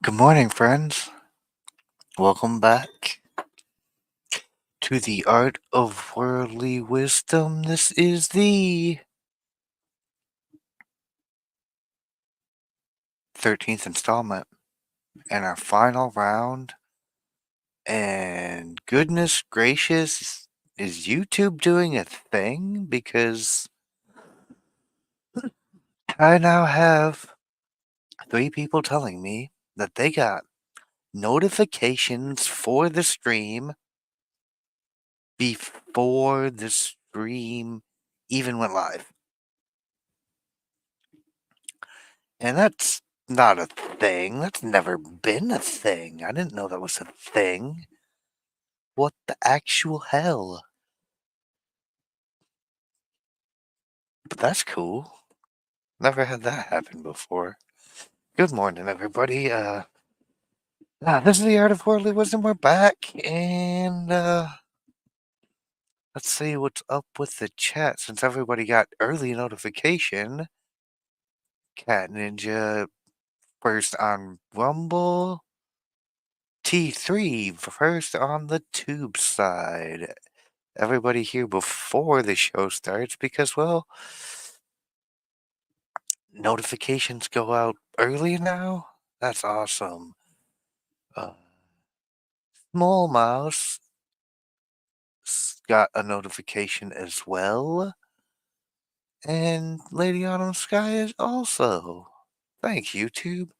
Good morning, friends. Welcome back to the Art of Worldly Wisdom. This is the 13th installment and our final round. And goodness gracious, is YouTube doing a thing? Because I now have 3 people telling me that they got notifications for the stream before the stream even went live. And that's not a thing. That's never been a thing. I didn't know that was a thing. What the actual hell? But that's cool. Never had that happen before. Good morning, everybody. This is the Art of Worldly Wisdom. We're back, and let's see what's up with the chat. Since everybody got early notification, Cat Ninja first on Rumble, T3 first on the tube side. Everybody here before the show starts because, well, notifications go out early now. That's awesome. Small Mouse got a notification as well. And Lady Autumn Sky is also. Thanks, YouTube.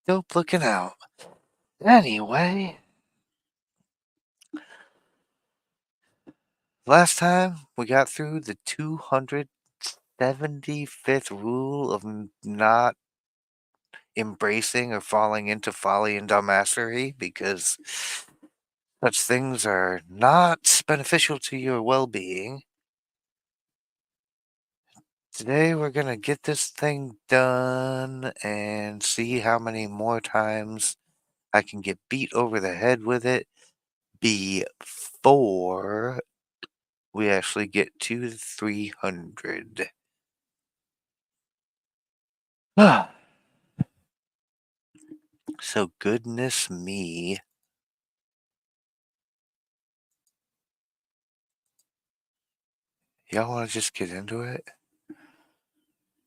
Dope looking out. Anyway, last time we got through the 275th rule of not embracing or falling into folly and dumbassery because such things are not beneficial to your well-being. Today we're going to get this thing done and see how many more times I can get beat over the head with it before we actually get to 300. So goodness me. Y'all want to just get into it?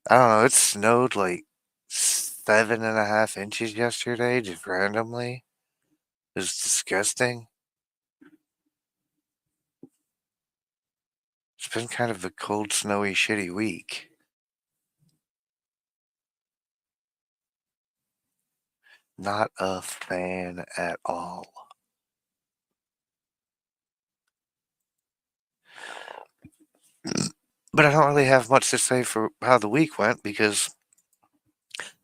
I don't know, it snowed like 7.5 inches yesterday, just randomly. It was disgusting. It's been kind of a cold, snowy, shitty week. Not a fan at all. But I don't really have much to say for how the week went because it's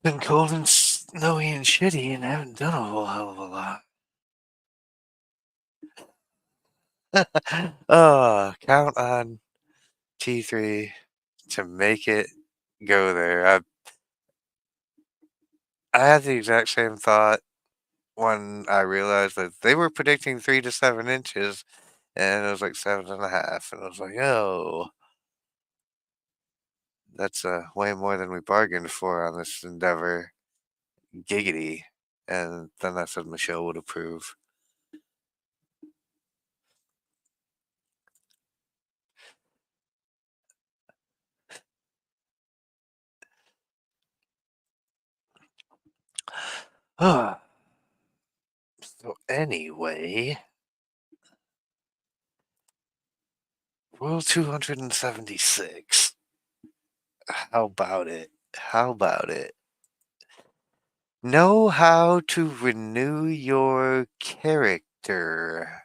been cold and snowy and shitty and I haven't done a whole hell of a lot. Count on T3 to make it go there. I had the exact same thought when I realized that they were predicting 3 to 7 inches, and it was like 7.5, and I was like, oh, that's way more than we bargained for on this endeavor. Giggity. And then I said Michelle would approve. So anyway, Rule 276. How about it? How about it? Know how to renew your character.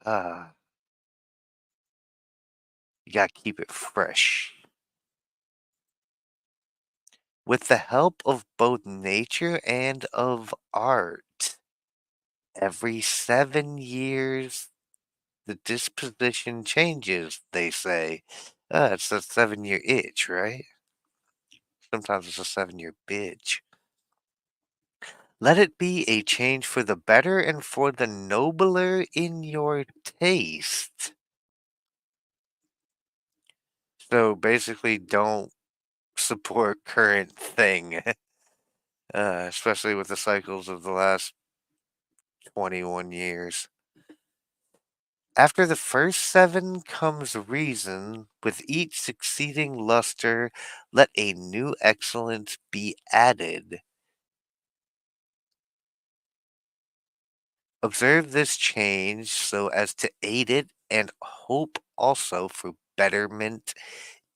You gotta keep it fresh. With the help of both nature and of art. Every 7 years, the disposition changes, they say. It's a 7-year itch, right? Sometimes it's a 7-year bitch. Let it be a change for the better and for the nobler in your taste. So basically, don't support current thing. especially with the cycles of the last 21 years. After the first seven comes reason, with each succeeding luster, let a new excellence be added. Observe this change so as to aid it and hope also for betterment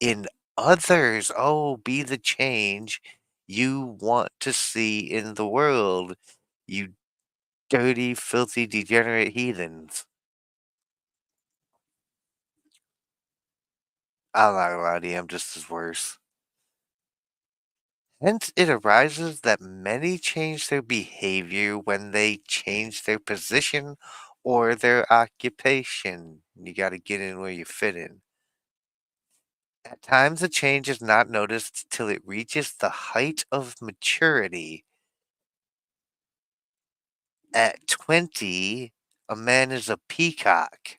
in others. Oh, be the change you want to see in the world, you dirty, filthy, degenerate heathens. I'm not gonna lie to you, I'm just as worse. Hence, it arises that many change their behavior when they change their position or their occupation. You gotta get in where you fit in. At times, a change is not noticed till it reaches the height of maturity. At 20, a man is a peacock.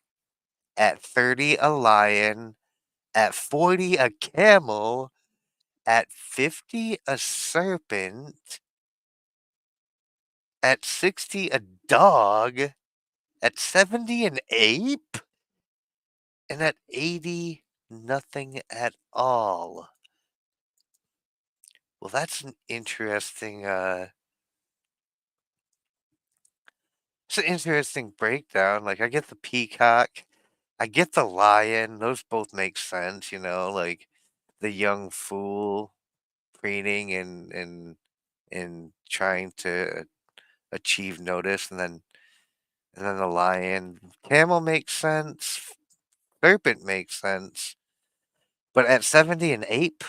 At 30, a lion. At 40, a camel. At 50, a serpent. At 60, a dog. At 70, an ape. And at 80, nothing at all. Well, that's an interesting, it's an interesting breakdown. Like, I get the peacock, I get the lion. Those both make sense, like the young fool preening and trying to achieve notice, and then the lion. Camel makes sense. Serpent makes sense. But at 70 an ape,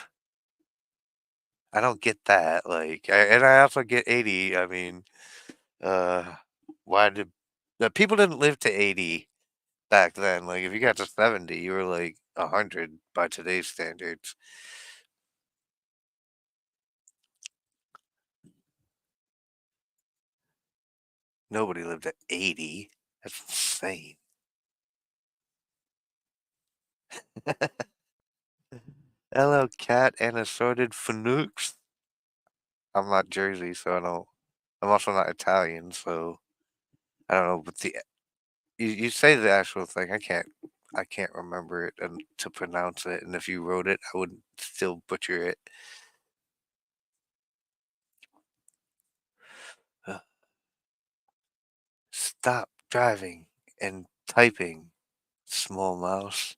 I don't get that. Like, and I also get 80. I mean, uh, why did the people didn't live to 80 back then? Like, if you got to 70, you were like 100 by today's standards. Nobody lived at 80. That's insane. Hello, cat and assorted fanooks. I'm not Jersey, so I don't. I'm also not Italian, so I don't know. But you say the actual thing. I can't remember it and to pronounce it. And if you wrote it, I would still butcher it. Uh, Stop driving and typing, small mouse.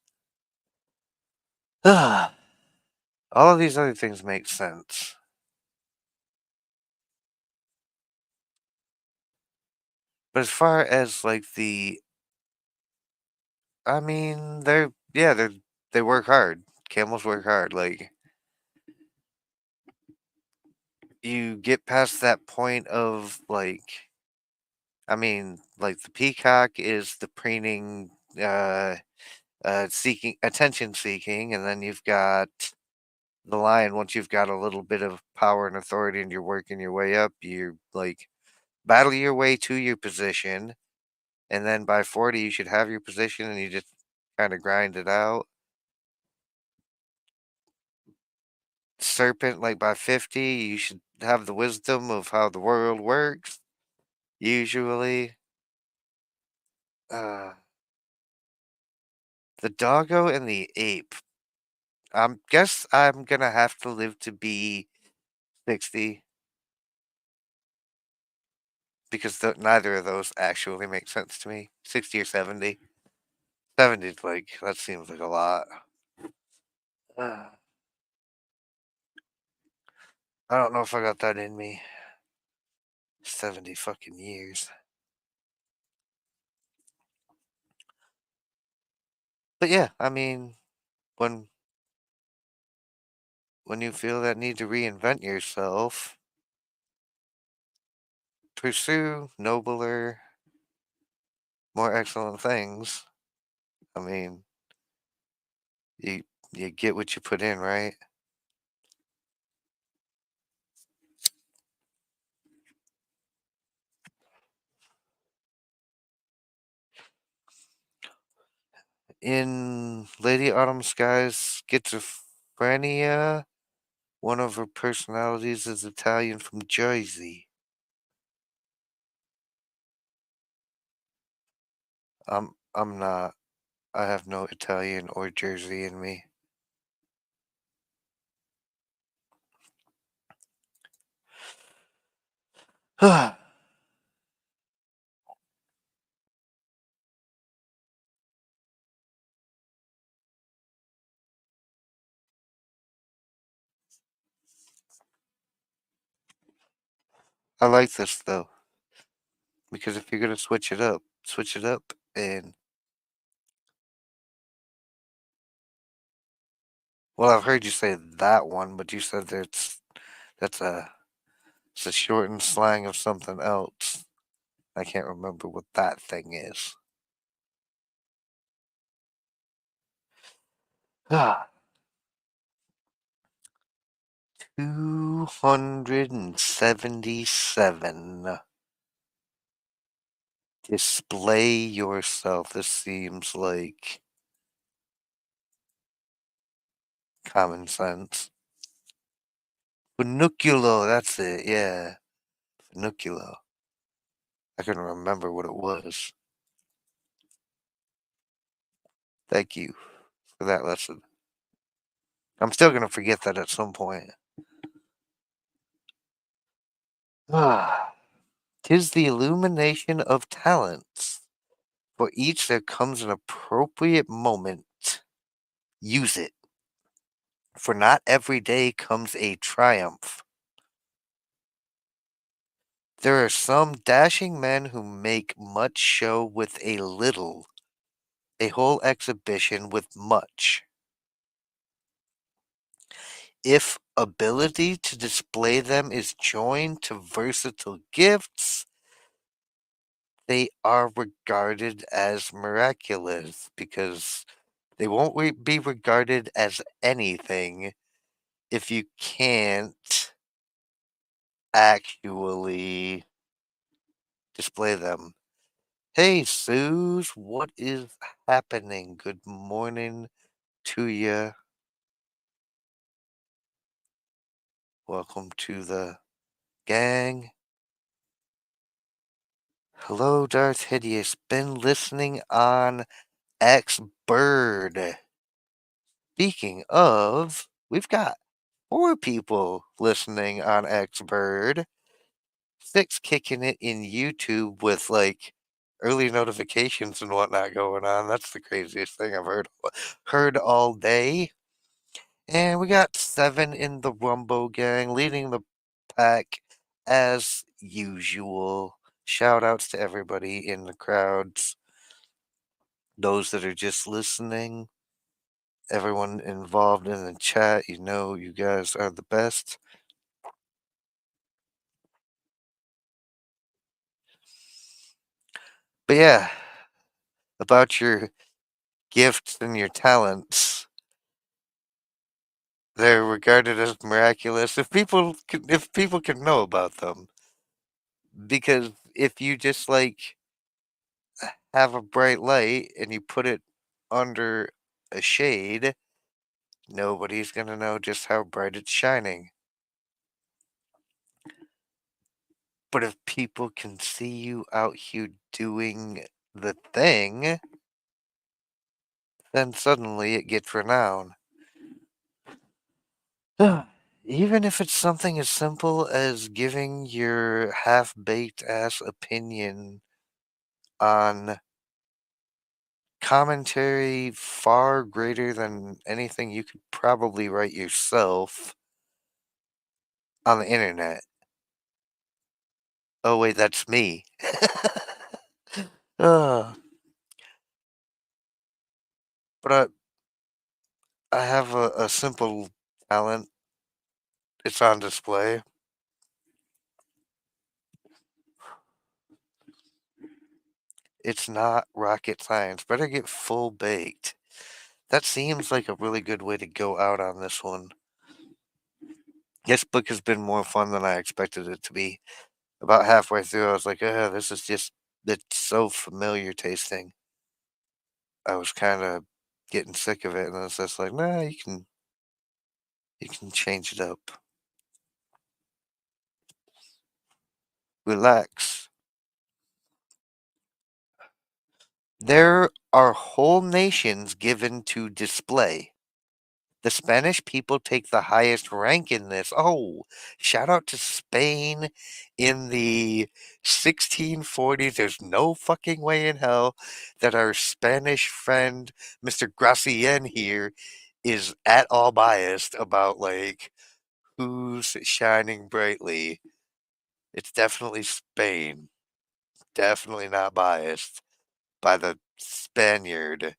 All of these other things make sense. But as far as like I mean, they work hard. Camels work hard. Like, you get past that point of like, I mean, like the peacock is the preening, seeking attention seeking, and then you've got the lion. Once you've got a little bit of power and authority, and you're working your way up, you like battle your way to your position, and then by 40, you should have your position, and you just kind of grind it out. Serpent, like by 50, you should have the wisdom of how the world works. Usually, uh, the doggo and the ape. Guess I'm gonna have to live to be 60 because neither of those actually make sense to me. 60 or 70. 70 is like, that seems like a lot. Uh, I don't know if I got that in me. 70 fucking years. But yeah, I mean, when when you feel that need to reinvent yourself, pursue nobler, more excellent things. I mean, you you get what you put in, right? In Lady Autumn Sky's schizophrenia, One of her personalities is Italian from Jersey. I'm not. I have no Italian or Jersey in me. I like this though, because if you're gonna switch it up, and well, I've heard you say that one, but you said that's a it's a shortened slang of something else. I can't remember what that thing is. Ah, 277. Display yourself. This seems like common sense. Funiculo, that's it, yeah. Funiculo. I couldn't remember what it was. Thank you for that lesson. I'm still gonna forget that at some point. Ah, 'tis the illumination of talents. For each there comes an appropriate moment. Use it. For not every day comes a triumph. There are some dashing men who make much show with a little, a whole exhibition with much. If ability to display them is joined to versatile gifts, they are regarded as miraculous because they won't be regarded as anything if you can't actually display them. Hey, Suze, what is happening? Good morning to you. Welcome to the gang. Hello, DarthHideous. Been listening on X Bird. Speaking of, we've got 4 people listening on X Bird. 6 kicking it in YouTube with like early notifications and whatnot going on. That's the craziest thing I've heard all day. And we got 7 in the Rumbo gang leading the pack as usual. Shout outs to everybody in the crowds, those that are just listening, everyone involved in the chat. You know, you guys are the best. But yeah, about your gifts and your talents, they're regarded as miraculous if people can know about them. Because if you just like have a bright light and you put it under a shade, nobody's gonna know just how bright it's shining. But if people can see you out here doing the thing, then suddenly it gets renown. Even if it's something as simple as giving your half baked ass opinion on commentary far greater than anything you could probably write yourself on the internet. Oh, wait, that's me. uh, but I have a simple talent. It's on display. It's not rocket science. Better get full baked. That seems like a really good way to go out on this one. This book has been more fun than I expected it to be. About halfway through, I was like, this is just, it's so familiar tasting. I was kind of getting sick of it, and I was just like, nah, You can change it up. Relax. There are whole nations given to display. The Spanish people take the highest rank in this. Oh, shout out to Spain in the 1640s. There's no fucking way in hell that our Spanish friend, Mr. Gracian here, is at all biased about, like, who's shining brightly. It's definitely Spain. Definitely not biased by the Spaniard.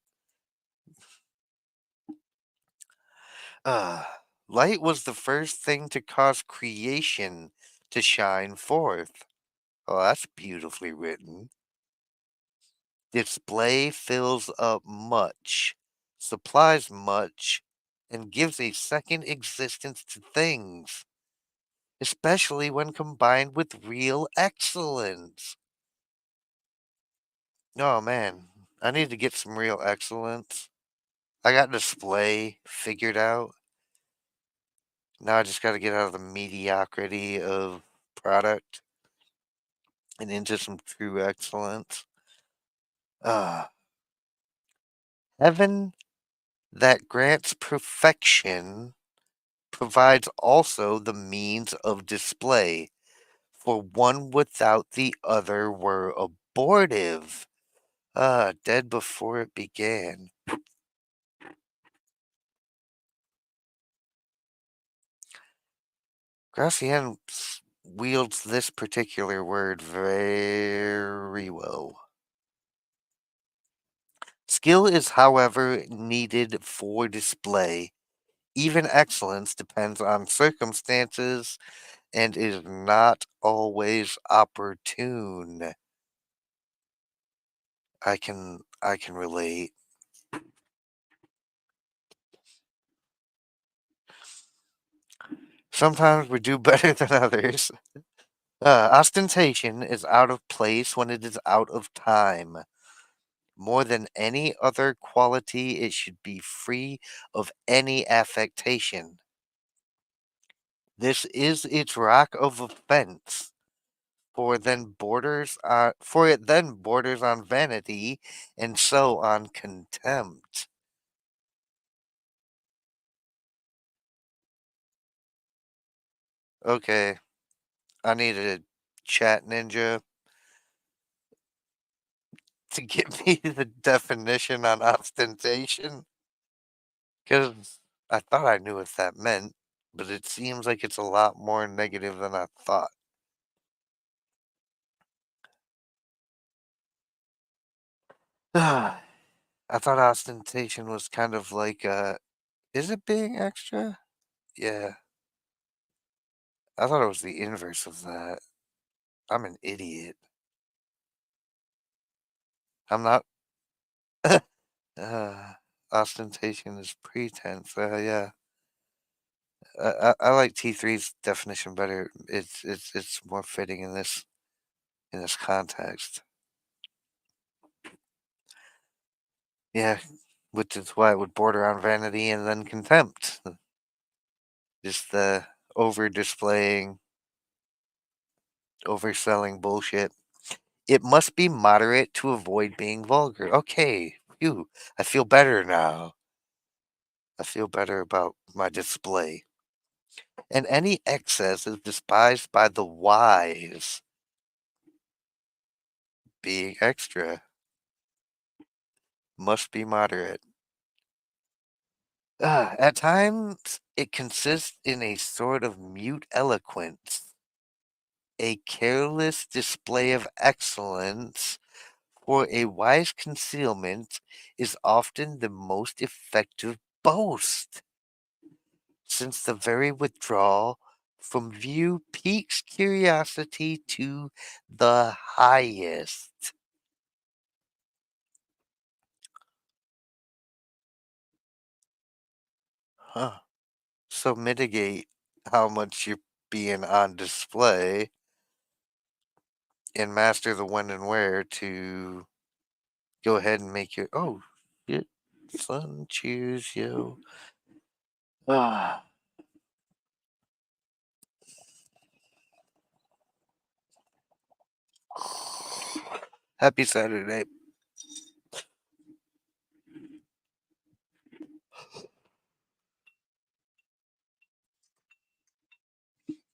Light was the first thing to cause creation to shine forth. Oh, that's beautifully written. Display fills up much, supplies much, and gives a second existence to things, especially when combined with real excellence. Oh man, I need to get some real excellence. I got display figured out. Now I just got to get out of the mediocrity of product and into some true excellence. Ah, heaven that grants perfection provides also the means of display, for one without the other were abortive. Ah, dead before it began. Gracian wields this particular word very well. Skill is, however, needed for display. Even excellence depends on circumstances and is not always opportune. I can relate. Sometimes we do better than others. Ostentation is out of place when it is out of time. More than any other quality, it should be free of any affectation. This is its rock of offense, for it then borders on vanity, and so on contempt. Okay, I need a chat ninja to give me the definition on ostentation, because I thought I knew what that meant, but it seems like it's a lot more negative than I thought. I thought ostentation was kind of like, is it being extra? Yeah, I thought it was the inverse of that. I'm an idiot. I'm not. uh, Ostentation is pretense. Yeah, I like T3's definition better. It's more fitting in this context. Yeah, which is why it would border on vanity and then contempt. Just the over displaying, overselling bullshit. It must be moderate to avoid being vulgar. Okay, phew, I feel better now. I feel better about my display. And any excess is despised by the wise. Being extra must be moderate. At times, it consists in a sort of mute eloquence, a careless display of excellence, for a wise concealment is often the most effective boast, since the very withdrawal from view piques curiosity to the highest. Huh. So mitigate how much you're being on display and master the when and where to go ahead and make your shit, son, cheers, yo. Ah. Happy Saturday.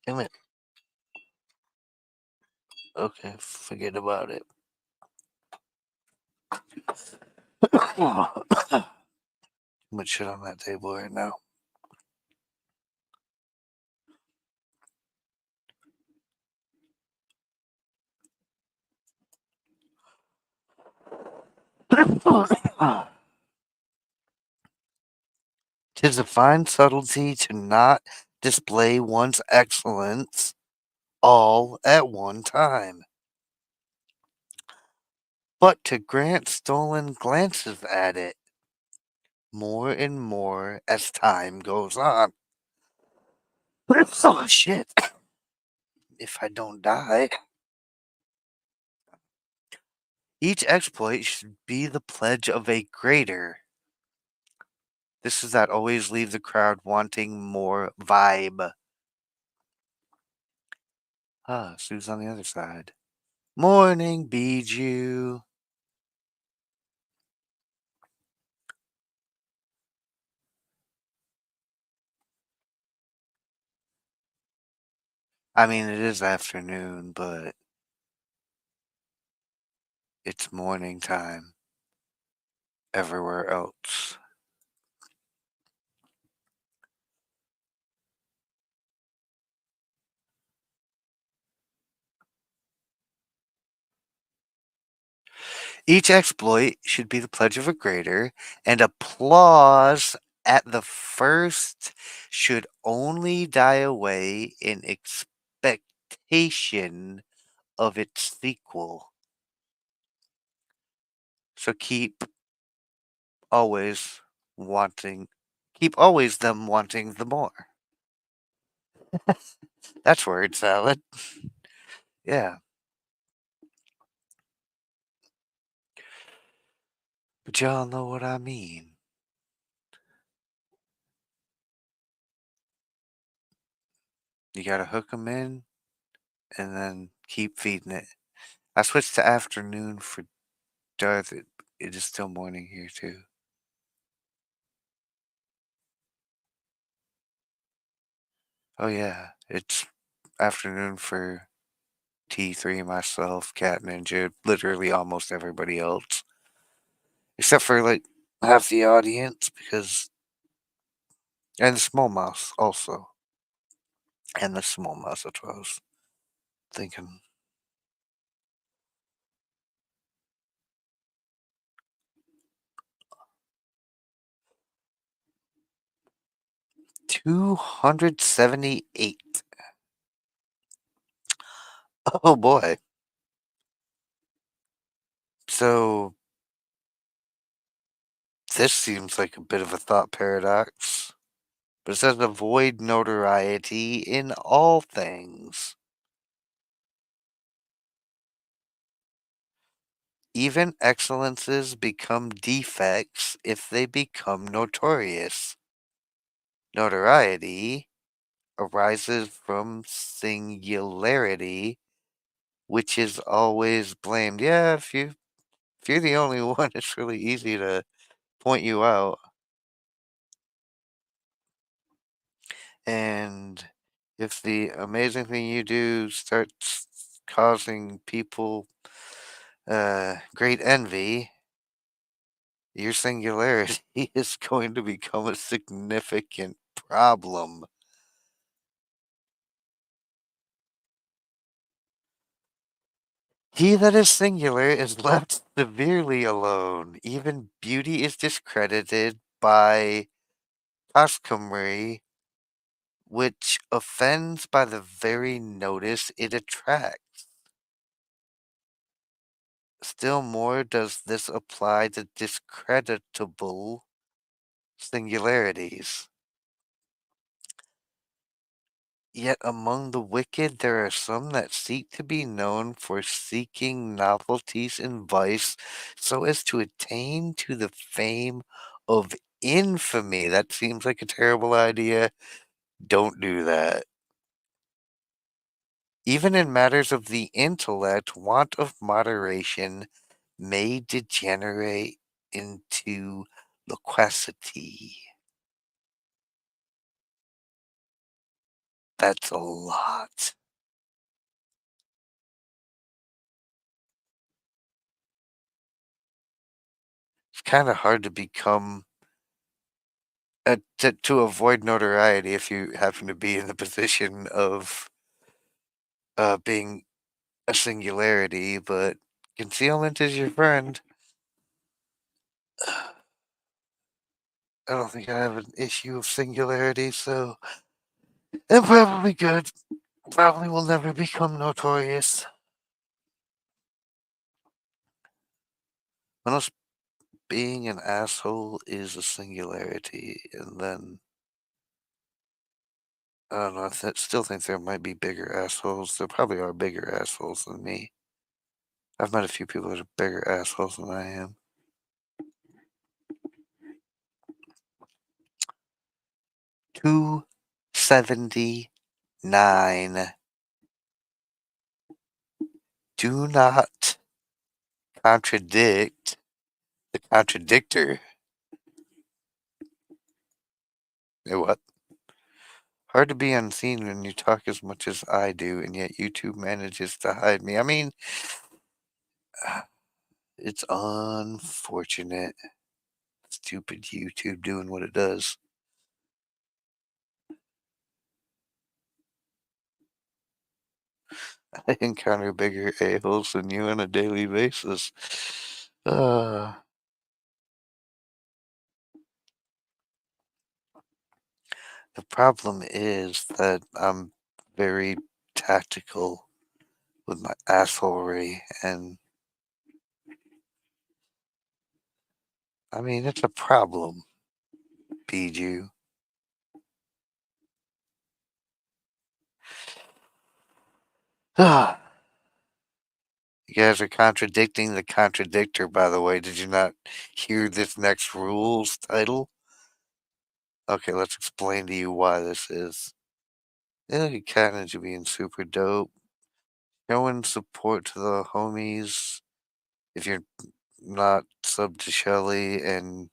Damn it. Okay, forget about it. Too much shit on that table right now. Tis a fine subtlety to not display one's excellence all at one time, but to grant stolen glances at it more and more as time goes on. Oh shit. If I don't die. Each exploit should be the pledge of a greater. This is that always leave the crowd wanting more vibe. Ah, Sue's on the other side. Morning, Bijou. I mean, it is afternoon, but it's morning time everywhere else. Each exploit should be the pledge of a greater, and applause at the first should only die away in expectation of its sequel. So always wanting, keep always them wanting the more. That's word salad. Yeah, but y'all know what I mean. You gotta hook them in and then keep feeding it. I switched to afternoon for Darth. It is still morning here too. Oh yeah, it's afternoon for T3, myself, Cat Ninja, literally almost everybody else, except for like half the audience and the small mouse also, and the small mouse. That's what I was thinking. 278. Oh boy. So this seems like a bit of a thought paradox. But it says avoid notoriety in all things. Even excellences become defects if they become notorious. Notoriety arises from singularity, which is always blamed. Yeah, if you're the only one, it's really easy to point you out. And if the amazing thing you do starts causing people great envy, your singularity is going to become a significant problem. He that is singular is left severely alone. Even beauty is discredited by costumery, which offends by the very notice it attracts. Still more does this apply to discreditable singularities. Yet among the wicked there are some that seek to be known for seeking novelties in vice so as to attain to the fame of infamy. That seems like a terrible idea. Don't do that. Even in matters of the intellect, want of moderation may degenerate into loquacity. That's a lot. It's kind of hard to become to avoid notoriety if you happen to be in the position of being a singularity, but concealment is your friend. I don't think I have an issue of singularity, so I'm probably good. Probably will never become notorious. Unless being an asshole is a singularity, and then I don't know. Still think there might be bigger assholes. There probably are bigger assholes than me. I've met a few people that are bigger assholes than I am. 279. Do not contradict the contradictor. What? Hard to be unseen when you talk as much as I do, and yet YouTube manages to hide me. I mean, it's unfortunate. Stupid YouTube doing what it does. I encounter bigger a-holes than you on a daily basis. Uh, the problem is that I'm very tactical with my assholery, and I mean, it's a problem, Bijou. Ah, you guys are contradicting the contradictor, by the way. Did you not hear this next rules title? Okay, let's explain to you why this is. They look at Carnage being super dope. Showing support to the homies if you're not sub to Shelly and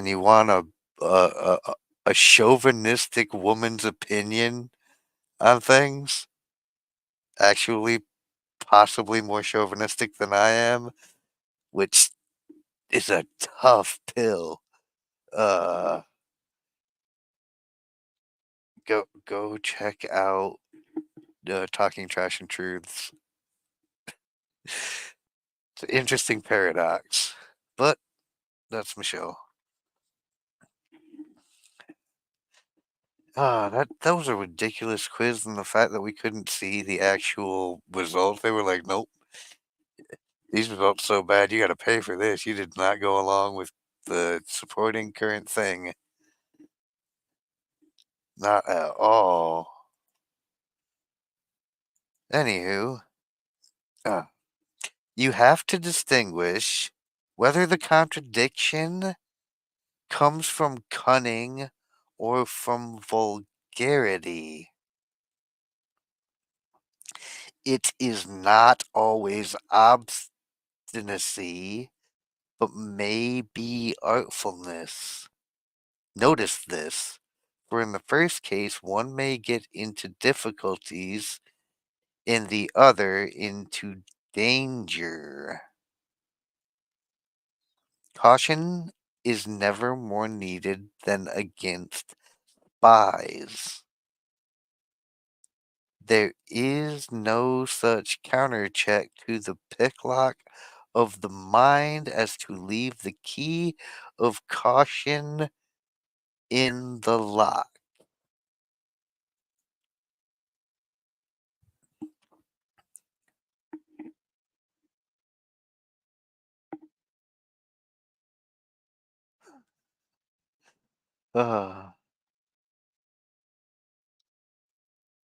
you want a chauvinistic woman's opinion on things, actually possibly more chauvinistic than I am, which is a tough pill. Uh, go check out Talking Trash and Truths. It's an interesting paradox, but that's Michelle. That was a ridiculous quiz, and the fact that we couldn't see the actual results. They were like, "Nope, these results so bad, you got to pay for this. You did not go along with the supporting current thing, not at all." Anywho, uh, you have to distinguish whether the contradiction comes from cunning or from vulgarity. It is not always obstinacy, but may be artfulness. Notice this, for in the first case, one may get into difficulties, in the other, into danger. Caution is never more needed than against spies. There is no such countercheck to the picklock of the mind as to leave the key of caution in the lock. Uh,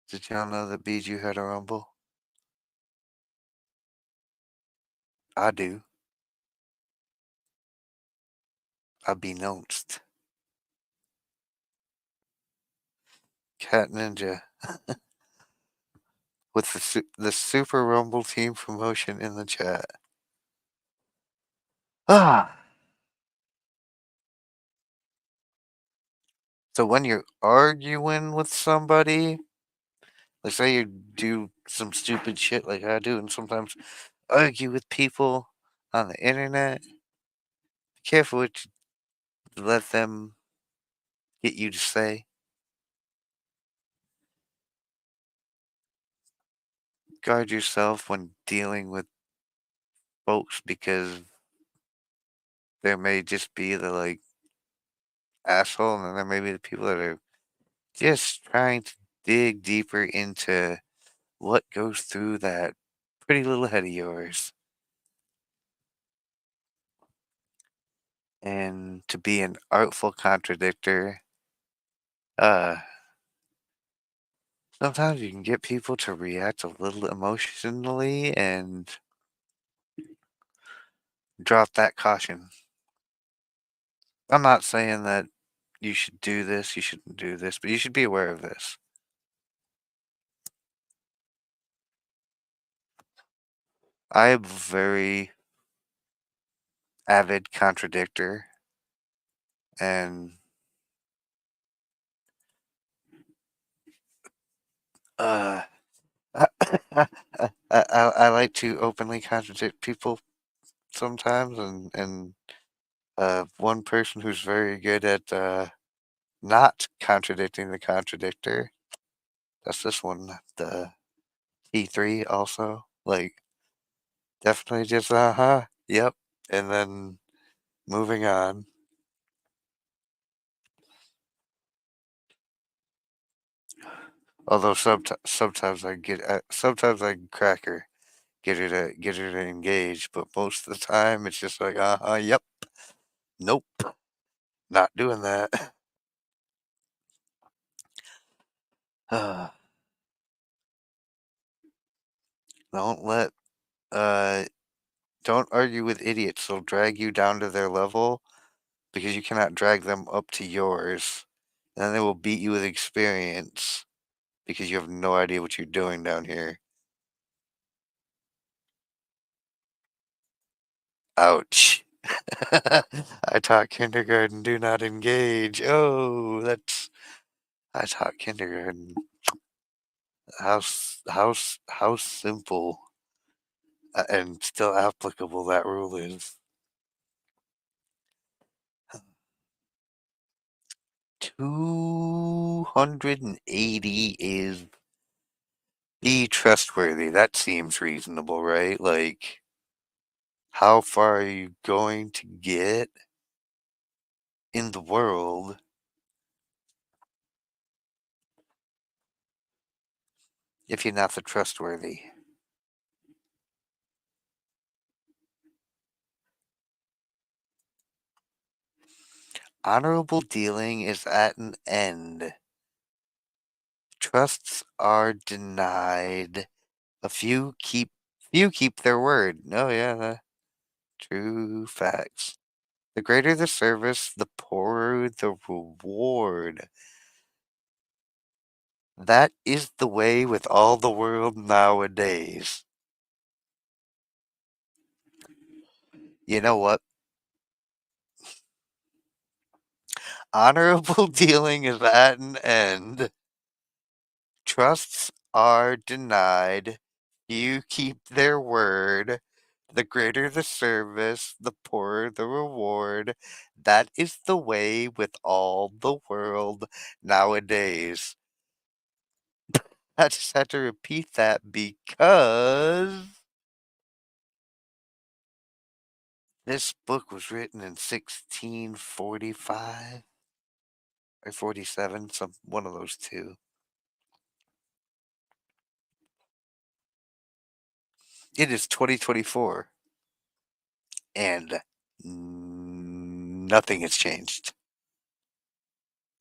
did y'all know that Bijou had a rumble? I do. Unbeknownst. Cat Ninja with the Super Rumble Team promotion in the chat. Ah. So when you're arguing with somebody, like say you do some stupid shit like I do, and sometimes argue with people on the internet, be careful what you let them get you to say. Guard yourself when dealing with folks because there may just be the like asshole, and then there may be the people that are just trying to dig deeper into what goes through that pretty little head of yours. And to be an artful contradictor, uh, sometimes you can get people to react a little emotionally and drop that caution. I'm not saying that you should do this, you shouldn't do this, but you should be aware of this. I am a very avid contradictor, and uh, I like to openly contradict people sometimes, and one person who's very good at not contradicting the contradictor. That's this one, the T3 also. Like, definitely just, yep. And then moving on. Although sometimes I can crack her, get her to engage, but most of the time it's just like, yep, nope, not doing that. Uh, don't let, uh, don't argue with idiots. They'll drag you down to their level because you cannot drag them up to yours. And then they will beat you with experience because you have no idea what you're doing down here. Ouch. I taught kindergarten, do not engage. Oh, that's I taught kindergarten. How simple and still applicable that rule is. 280 is be trustworthy. That seems reasonable, right? Like, how far are you going to get in the world if you're not the trustworthy? Honorable dealing is at an end. Trusts are denied. A few keep their word. Oh yeah, true facts. The greater the service, the poorer the reward. That is the way with all the world nowadays. You know what? Honorable dealing is at an end. Trusts are denied. Few keep their word. The greater the service, the poorer the reward. That is the way with all the world nowadays. I just had to repeat that because this book was written in 1645 or 47, some one of those two. It is 2024 and nothing has changed.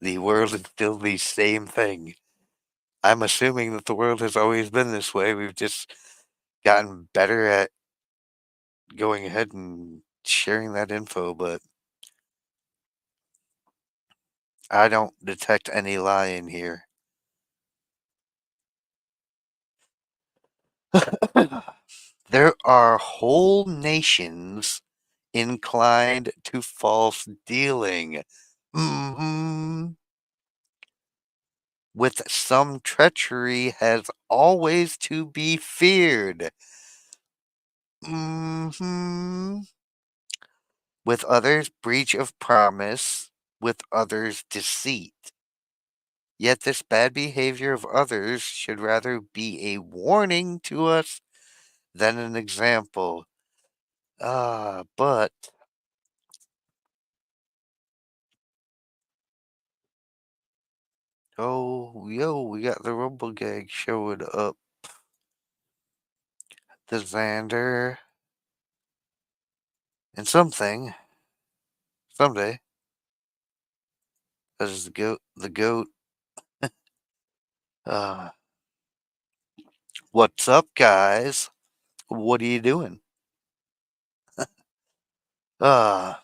The world is still the same thing. I'm assuming that the world has always been this way. We've just gotten better at going ahead and sharing that info, but I don't detect any lie in here. There are whole nations inclined to false dealing. Hmm. With some treachery has always to be feared. Hmm. With others, breach of promise. With others, deceit. Yet this bad behavior of others should rather be a warning to us than an example. But oh, yo, we got the Rumble Gag showing up. The Xander and something someday. That is the goat. The goat. Uh, what's up, guys? What are you doing? Uh,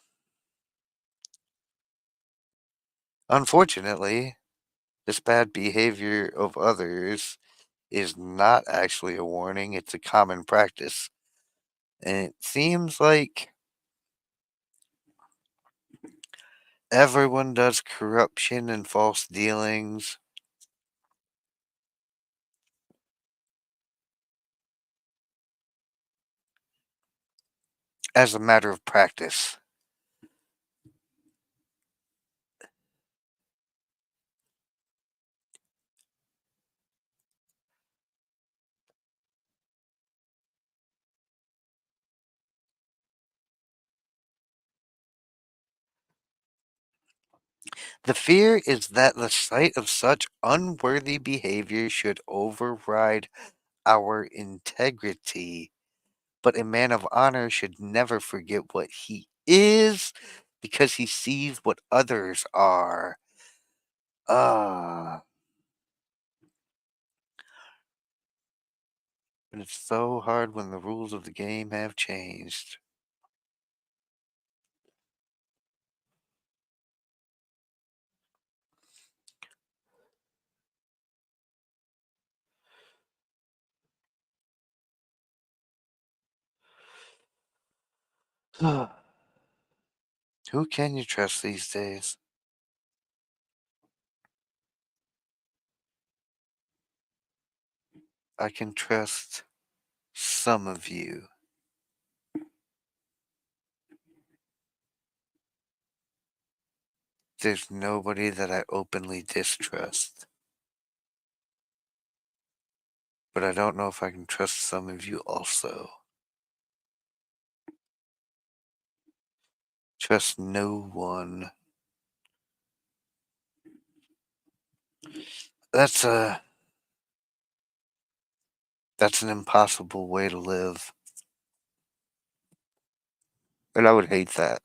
Unfortunately, this bad behavior of others is not actually a warning. It's a common practice, and it seems like everyone does corruption and false dealings as a matter of practice. The fear is that the sight of such unworthy behavior should override our integrity. But a man of honor should never forget what he is because he sees what others are. Ah, but it's so hard when the rules of the game have changed. Who can you trust these days? I can trust some of you. There's nobody that I openly distrust. But I don't know if I can trust some of you also. Trust no one. That's a that's an impossible way to live. And I would hate that.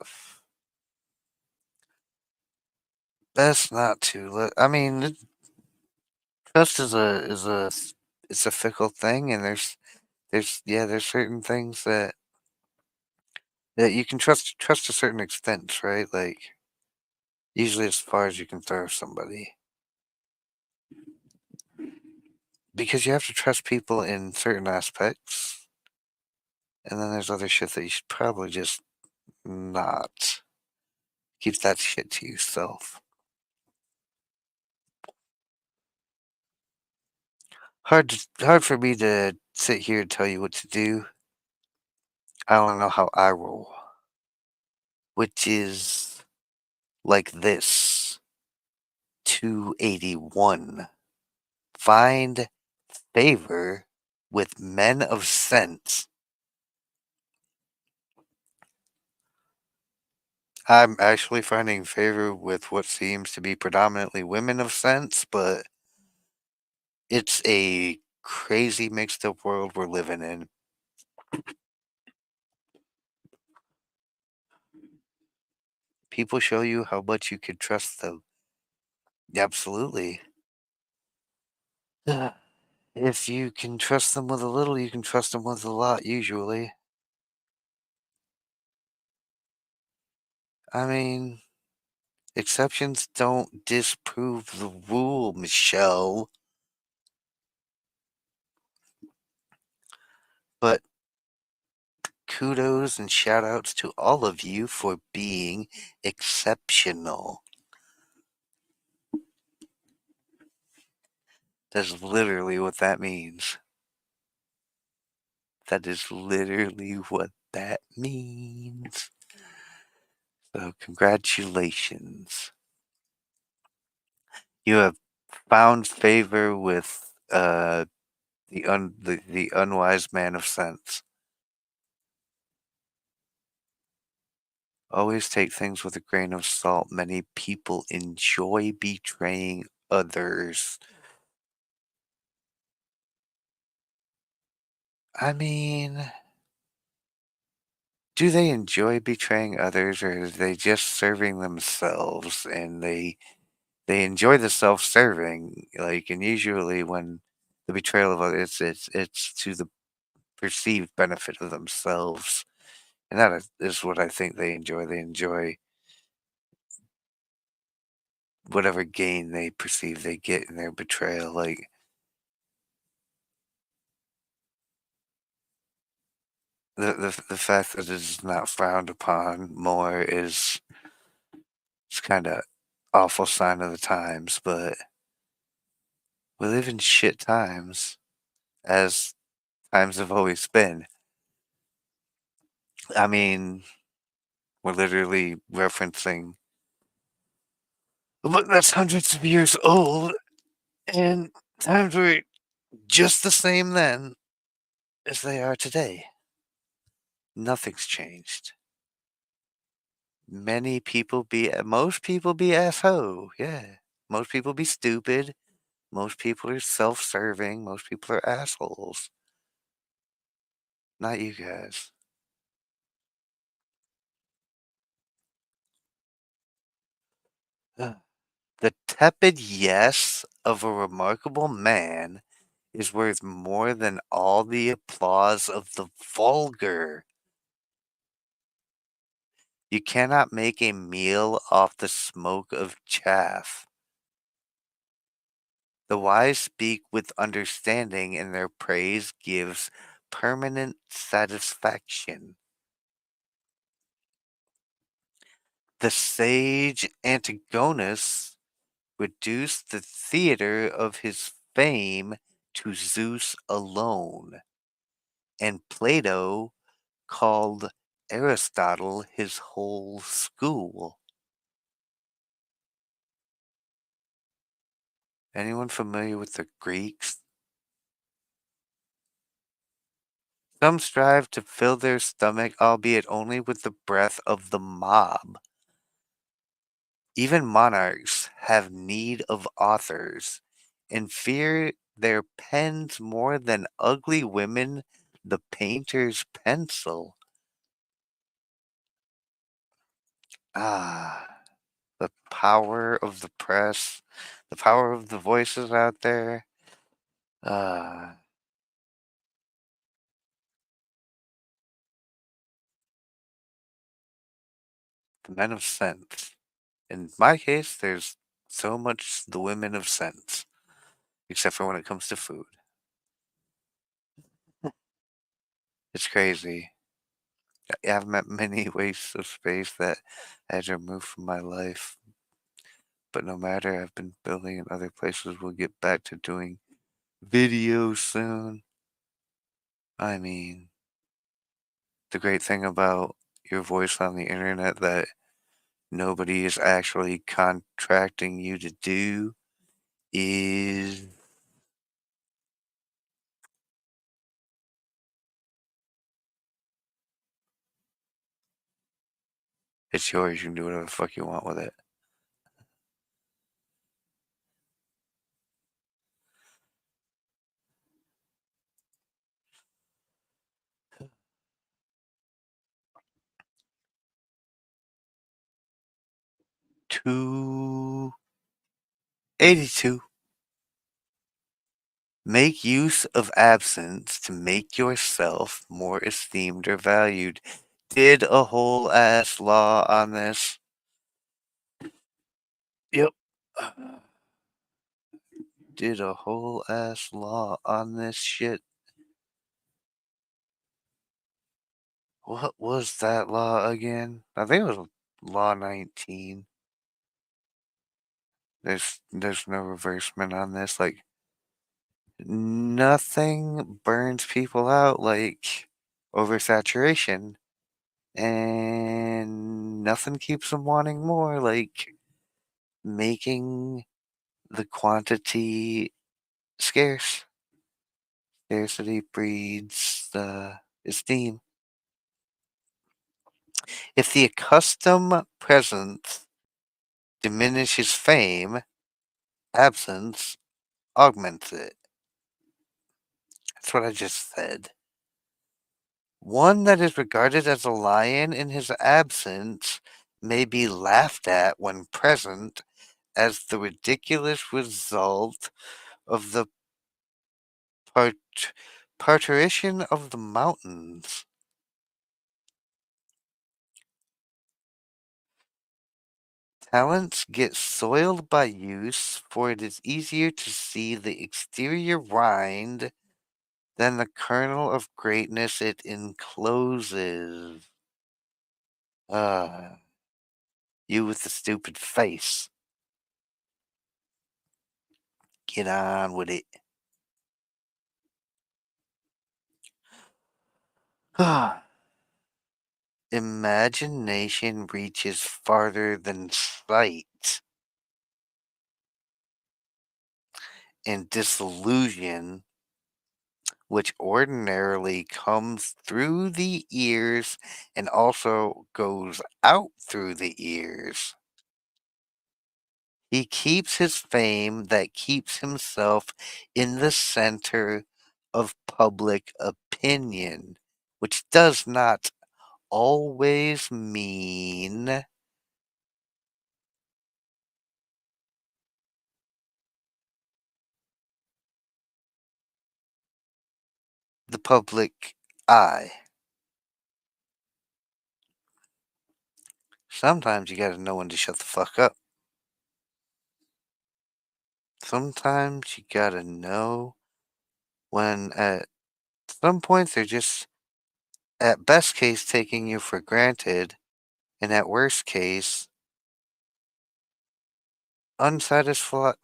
Best not to. I mean, trust is a it's a fickle thing, and there's certain things that you can trust to a certain extent, right? Like usually as far as you can throw somebody, because you have to trust people in certain aspects, and then there's other shit that you should probably just not keep that shit to yourself. Hard for me to sit here and tell you what to do. I don't know how I roll, which is like this. 281. Find favor with men of sense. I'm actually finding favor with what seems to be predominantly women of sense, but it's a crazy mixed up world we're living in. People show you how much you can trust them. Absolutely. If you can trust them with a little, you can trust them with a lot, usually. I mean, exceptions don't disprove the rule, Michelle. But kudos and shout outs to all of you for being exceptional. That's literally what that means. That is literally what that means. So, congratulations. You have found favor with the unwise man of sense. Always take things with a grain of salt. Many people enjoy betraying others. I mean, do they enjoy betraying others, or are they just serving themselves and they enjoy the self-serving, like, and usually when the betrayal of others, it's to the perceived benefit of themselves, and that is what I think they enjoy. They enjoy whatever gain they perceive they get in their betrayal, like, the fact that it is not frowned upon more is it's kinda awful sign of the times, but we live in shit times, as times have always been. I mean, we're literally referencing a book that's hundreds of years old, and times were just the same then as they are today. Nothing's changed. Most people be asshole, yeah. Most people be stupid. Most people are self-serving. Most people are assholes. Not you guys. Ugh. The tepid yes of a remarkable man is worth more than all the applause of the vulgar. You cannot make a meal off the smoke of chaff. The wise speak with understanding, and their praise gives permanent satisfaction. The sage Antigonus reduced the theater of his fame to Zeus alone, and Plato called Aristotle his whole school. Anyone familiar with the Greeks? Some strive to fill their stomach, albeit only with the breath of the mob. Even monarchs have need of authors, and fear their pens more than ugly women the painter's pencil. Ah, the power of the press, the power of the voices out there. Ah, the men of sense. In my case, there's so much the women of sense, except for when it comes to food. It's crazy. I've met many wastes of space that I had to remove from my life, but no matter, I've been building in other places. We'll get back to doing videos soon. I mean, the great thing about your voice on the internet that nobody is actually contracting you to do is it's yours. You can do whatever the fuck you want with it. Two 82. Make use of absence to make yourself more esteemed or valued. Did a whole ass law on this. Yep. Did a whole ass law on this shit. What was that law again? I think it was Law 19. There's no reversement on this. Like nothing burns people out like oversaturation, and nothing keeps them wanting more like making the quantity scarce. Scarcity breeds the esteem. If the accustomed presence diminishes fame, absence augments it. That's what I just said. One that is regarded as a lion in his absence may be laughed at when present as the ridiculous result of the part- parturition of the mountains. Talents get soiled by use, for it is easier to see the exterior rind than the kernel of greatness it encloses. Ah, you with the stupid face. Get on with it. Imagination reaches farther than sight, and disillusion, which ordinarily comes through the ears and also goes out through the ears. He keeps his fame that keeps himself in the center of public opinion, which does not always mean the public eye. Sometimes you gotta know when to shut the fuck up. Sometimes you gotta know when at some points they're just, at best case, taking you for granted, and at worst case, unsatisfi-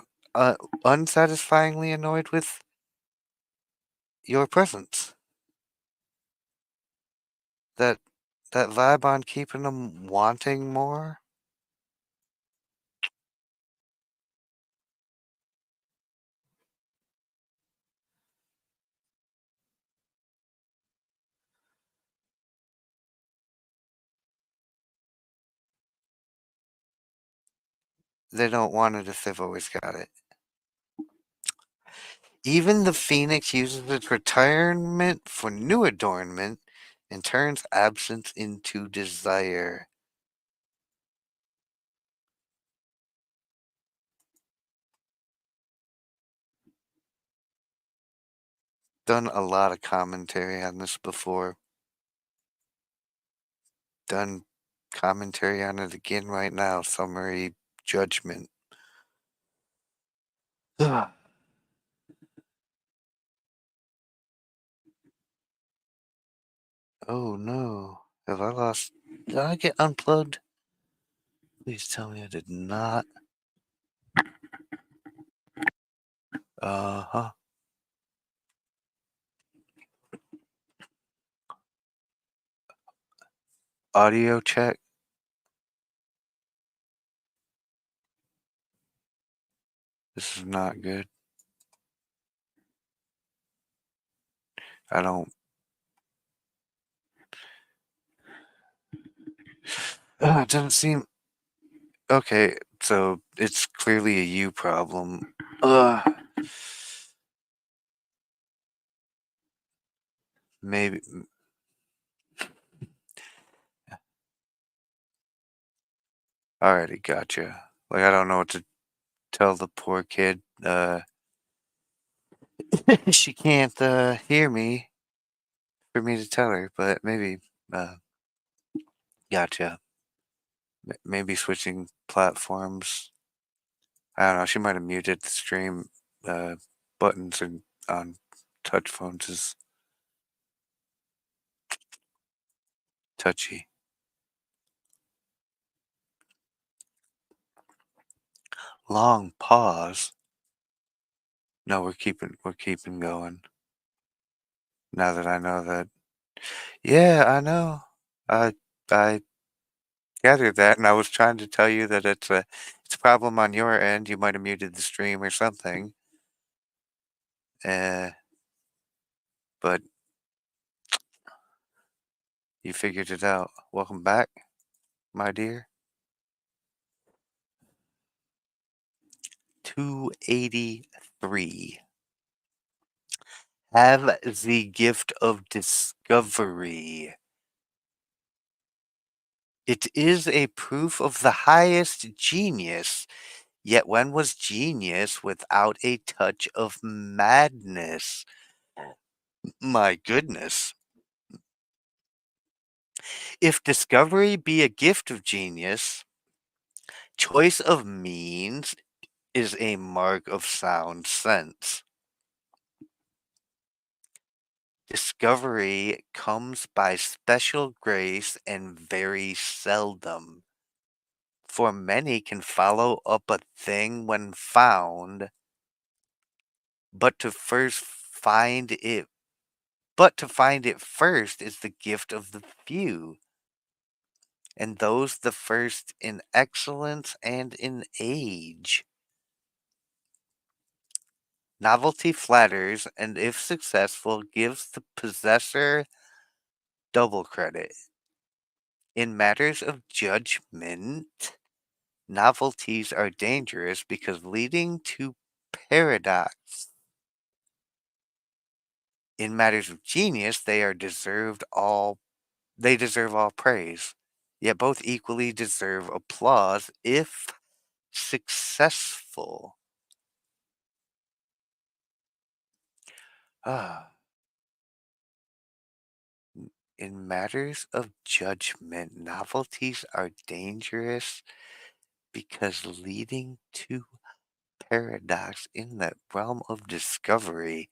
unsatisfyingly annoyed with your presence. That that vibe on keeping them wanting more. They don't want it if they've always got it. Even the phoenix uses its retirement for new adornment and turns absence into desire. Done a lot of commentary on this before. Done commentary on it again right now. Summary judgment. Ugh. Oh no. Have I lost? Did I get unplugged? Please tell me I did not. Uh huh. Audio check. This is not good. I don't. It doesn't seem. Okay, so it's clearly a you problem. Maybe. Alrighty, gotcha. Like, I don't know what to tell the poor kid. She can't hear me for me to tell her, but maybe. Uh, gotcha. Maybe switching platforms. I don't know. She might have muted the stream uh, buttons on touch phones. Is Touchy. Long pause. No, we're keeping going. Now that I know that. Yeah, I know. I gathered that, and I was trying to tell you that it's a problem on your end. You might have muted the stream or something. Uh, but you figured it out. Welcome back, my dear. 283. Have the gift of discovery. It is a proof of the highest genius, yet when was genius without a touch of madness? My goodness. If discovery be a gift of genius, choice of means is a mark of sound sense. Discovery comes by special grace and very seldom. For many can follow up a thing when found, but to first find it but to find it first is the gift of the few, and those the first in excellence and in age. Novelty flatters, and if successful, gives the possessor double credit. In matters of judgment, novelties are dangerous because leading to paradox. In matters of genius, they deserve all praise. Yet both equally deserve applause if successful. Ah, in matters of judgment, novelties are dangerous because leading to paradox in the realm of discovery.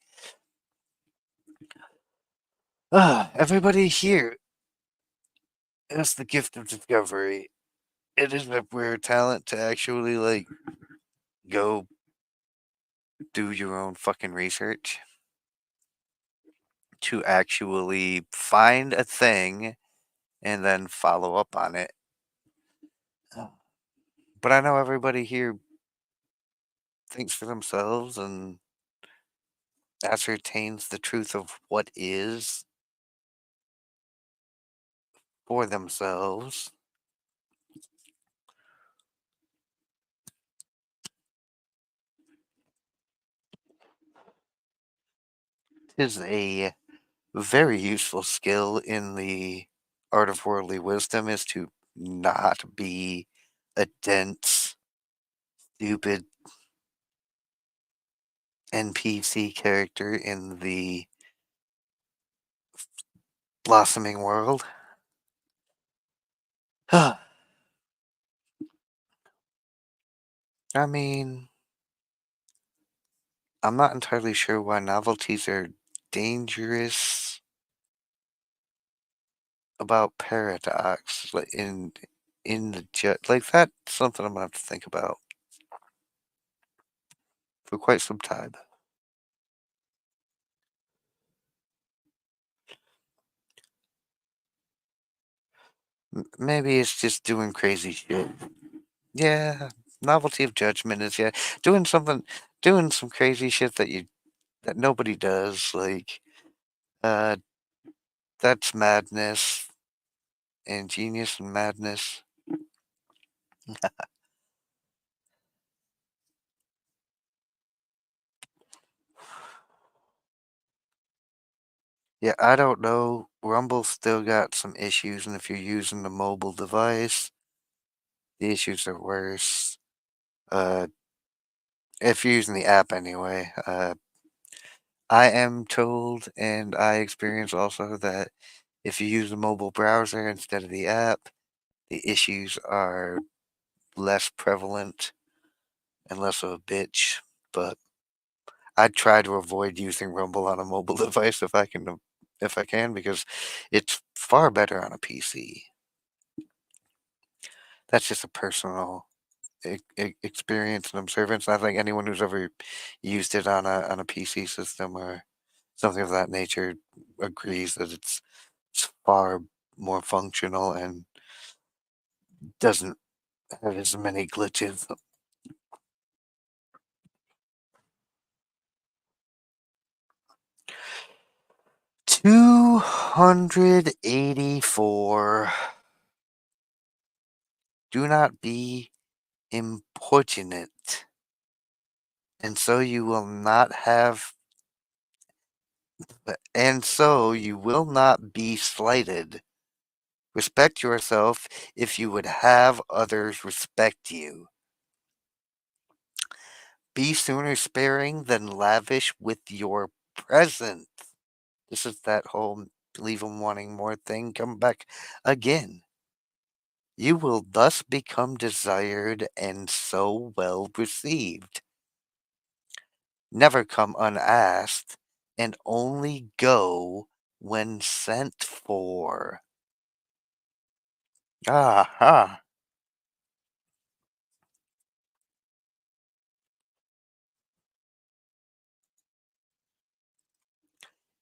Everybody here has the gift of discovery. It is a rare talent to actually, like, go do your own fucking research, to actually find a thing and then follow up on it. But I know everybody here thinks for themselves and ascertains the truth of what is for themselves. Is a very useful skill in the art of worldly wisdom is to not be a dense, stupid NPC character in the blossoming world. I mean, I'm not entirely sure why novelties are dangerous about paradox, like in the like that's something I'm gonna have to think about for quite some time. Maybe it's just doing crazy shit. Yeah, novelty of judgment is, yeah, doing something, doing some crazy shit that nobody does. Like, uh, that's madness and genius and madness. Yeah, I don't know. Rumble still got some issues, and if you're using the mobile device, the issues are worse. Uh, if you're using the app anyway. I am told, and I experience also, that if you use a mobile browser instead of the app, the issues are less prevalent and less of a bitch. But I try to avoid using Rumble on a mobile device if I can if I can, because it's far better on a PC. That's just a personal experience and observance. I think anyone who's ever used it on a PC system or something of that nature agrees that it's far more functional and doesn't have as many glitches. 284. Do not be importunate, and so you will not have, and so you will not be slighted. Respect yourself if you would have others respect you. Be sooner sparing than lavish with your present. This is that whole leave 'em wanting more thing come back again. You will thus become desired and so well received. Never come unasked, and only go when sent for. Aha!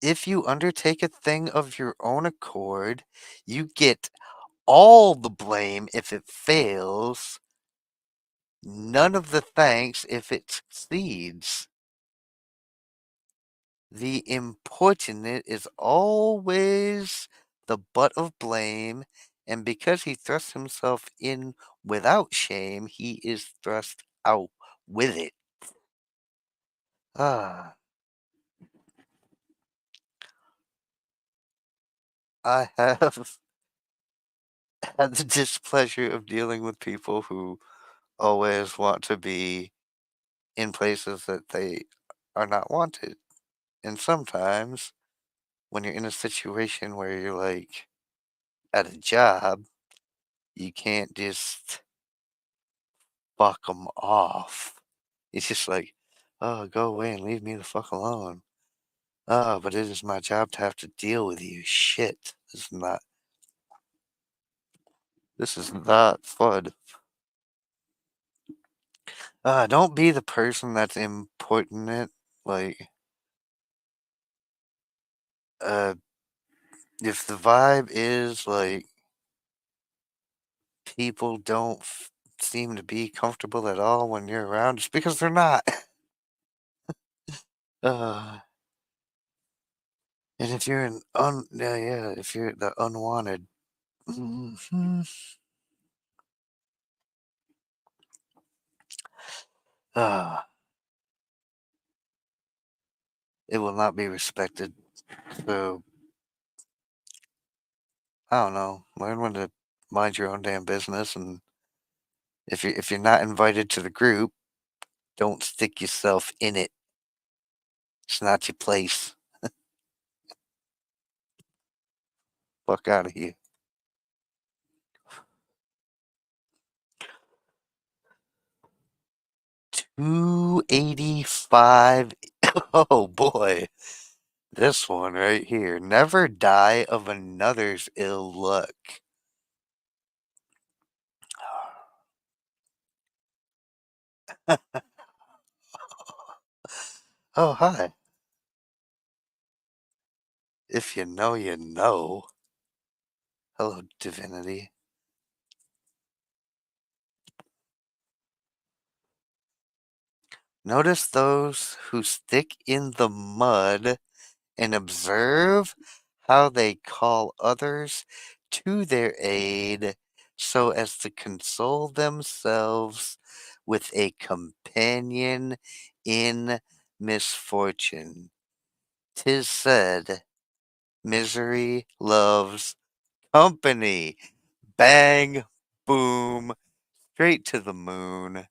If you undertake a thing of your own accord, you get all the blame if it fails, none of the thanks if it succeeds. The importunate is always the butt of blame, and because he thrusts himself in without shame, he is thrust out with it. Ah, I have had the displeasure of dealing with people who always want to be in places that they are not wanted. And sometimes when you're in a situation where you're like at a job, you can't just fuck them off. It's just like, oh, go away and leave me the fuck alone. Oh, but it is my job to have to deal with you. Shit. This is not fun. Don't be the person that's importunate. Like, uh, if the vibe is like people don't seem to be comfortable at all when you're around, it's because they're not. Uh, and if you're if you're the unwanted, mhm, uh, it will not be respected. So I don't know. Learn when to mind your own damn business, and if you're not invited to the group, don't stick yourself in it. It's not your place. Fuck out of here. 285. Oh boy. This one right here. Never die of another's ill luck. Oh, hi. If you know, you know. Hello, divinity. Notice those who stick in the mud and observe how they call others to their aid so as to console themselves with a companion in misfortune. 'Tis said, misery loves company. Bang, boom, straight to the moon.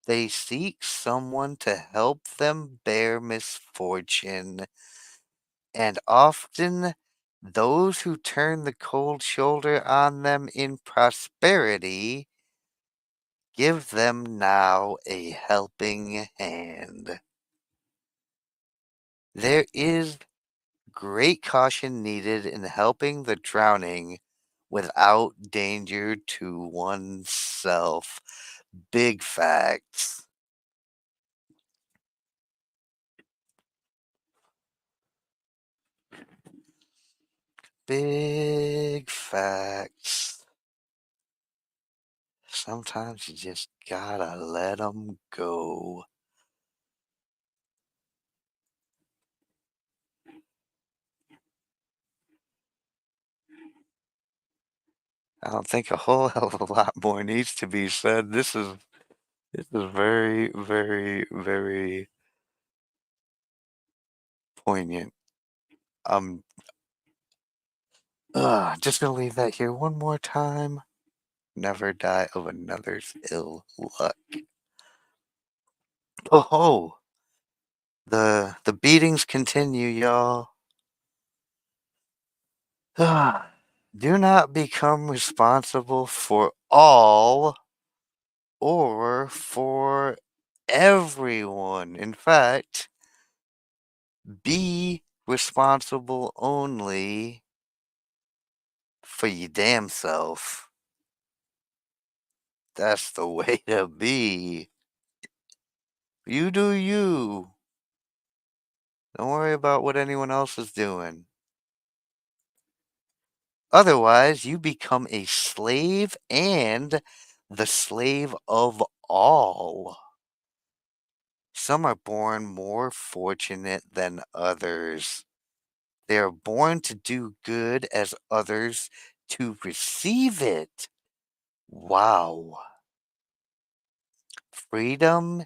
They seek someone to help them bear misfortune, and often Those who turn the cold shoulder on them in prosperity, give them now a helping hand. There is great caution needed in helping the drowning without danger to oneself. Big facts. Big facts. Sometimes you just gotta let 'em go. I don't think a whole hell of a lot more needs to be said. This is very, very, very poignant. I'm just gonna leave that here one more time. Never die of another's ill luck. Oh ho! The beatings continue, y'all. Do not become responsible for all or for everyone. In fact, be responsible only for your damn self. That's the way to be. You do you. Don't worry about what anyone else is doing. Otherwise, you become a slave and the slave of all. Some are born more fortunate than others. They are born to do good as others to receive it. Wow. Freedom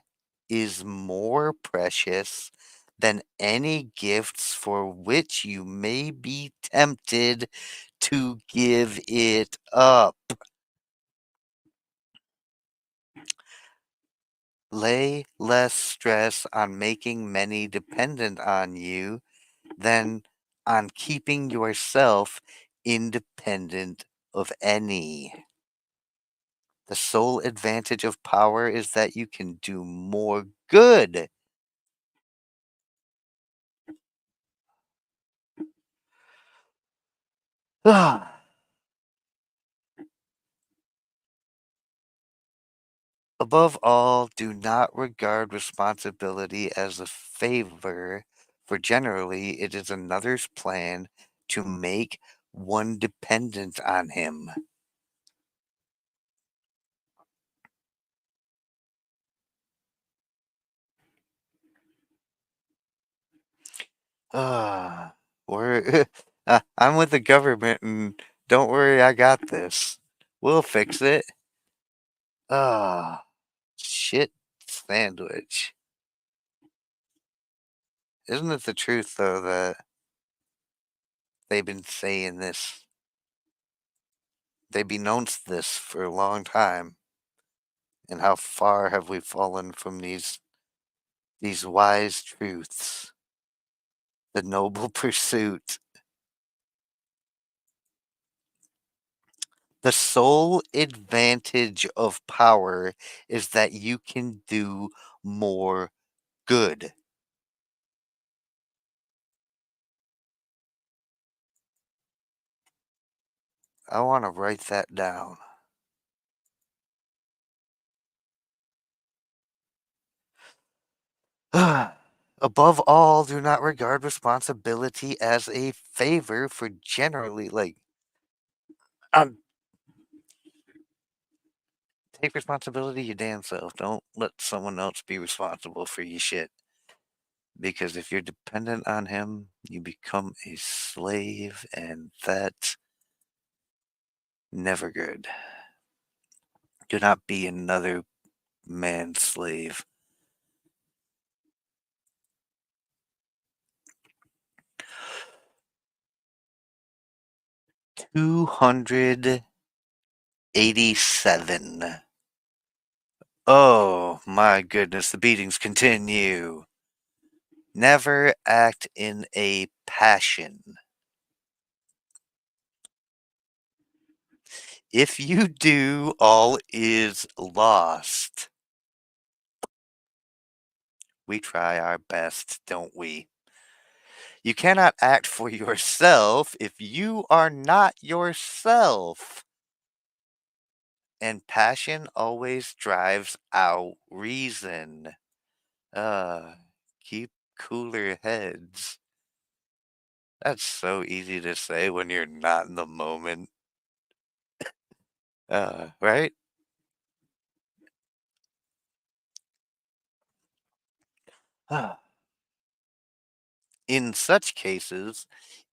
is more precious than any gifts for which you may be tempted to give it up. Lay less stress on making many dependent on you than on keeping yourself independent of any. The sole advantage of power is that you can do more good. Above all, do not regard responsibility as a favor, for generally it is another's plan to make one dependent on him. Ah, we're I'm with the government, and don't worry, I got this. We'll fix it. Ah, shit sandwich. Isn't it the truth, though, that they've been saying this? They've beknownst this for a long time. And how far have we fallen from these wise truths? The noble pursuit. The sole advantage of power is that you can do more good. I want to write that down. Above all, do not regard responsibility as a favor, for generally, um, take responsibility your damn self. Don't let someone else be responsible for your shit. Because if you're dependent on him, you become a slave, and that's never good. Do not be another man's slave. 287. Oh my goodness, the beatings continue. Never act in a passion. If you do, all is lost. We try our best, don't we? You cannot act for yourself if you are not yourself. And passion always drives out reason. Uh, keep cooler heads. That's so easy to say when you're not in the moment. Right? In such cases,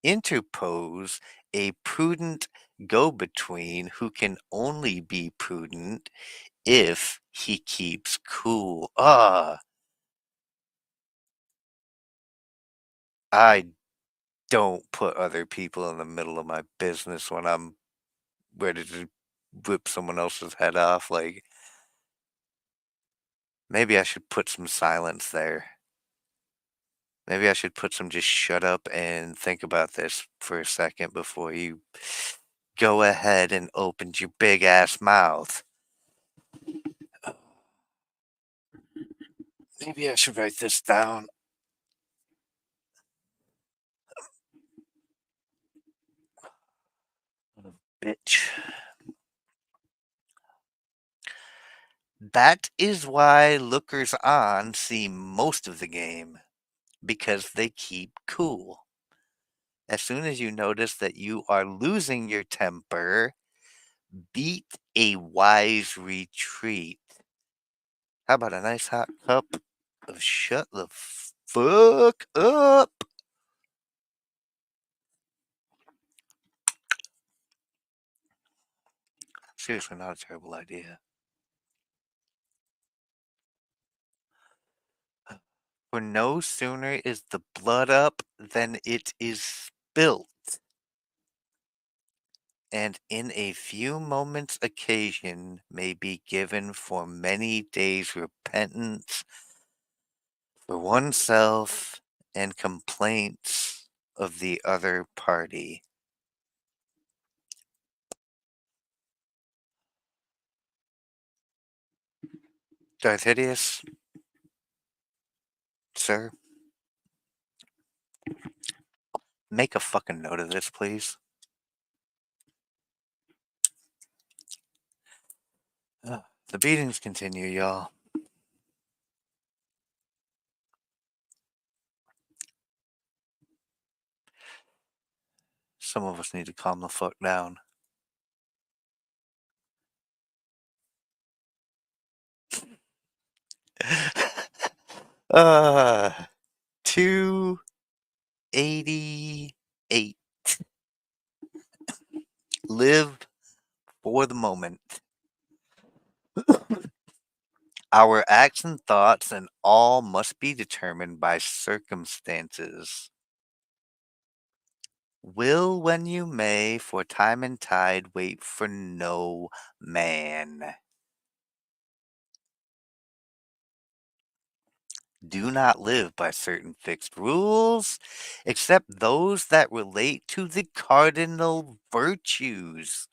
interpose a prudent go between who can only be prudent if he keeps cool. I don't put other people in the middle of my business when I'm ready to rip someone else's head off. Like, maybe I should put some silence there. Maybe I should put some just shut up and think about this for a second before you go ahead and open your big ass mouth. Maybe I should write this down. Bitch. That is why lookers on see most of the game, because they keep cool. As soon as you notice that you are losing your temper, beat a wise retreat. How about a nice hot cup of shut the fuck up? Seriously, not a terrible idea. For no sooner is the blood up than it is spilt, and in a few moments occasion may be given for many days repentance for oneself and complaints of the other party. DarthHideous, sir, make a fucking note of this, please. The beatings continue, y'all. Some of us need to calm the fuck down. uh, 288. Live for the moment. Our acts and thoughts and all must be determined by circumstances. Will when you may, for time and tide wait for no man. Do not live by certain fixed rules, except those that relate to the cardinal virtues.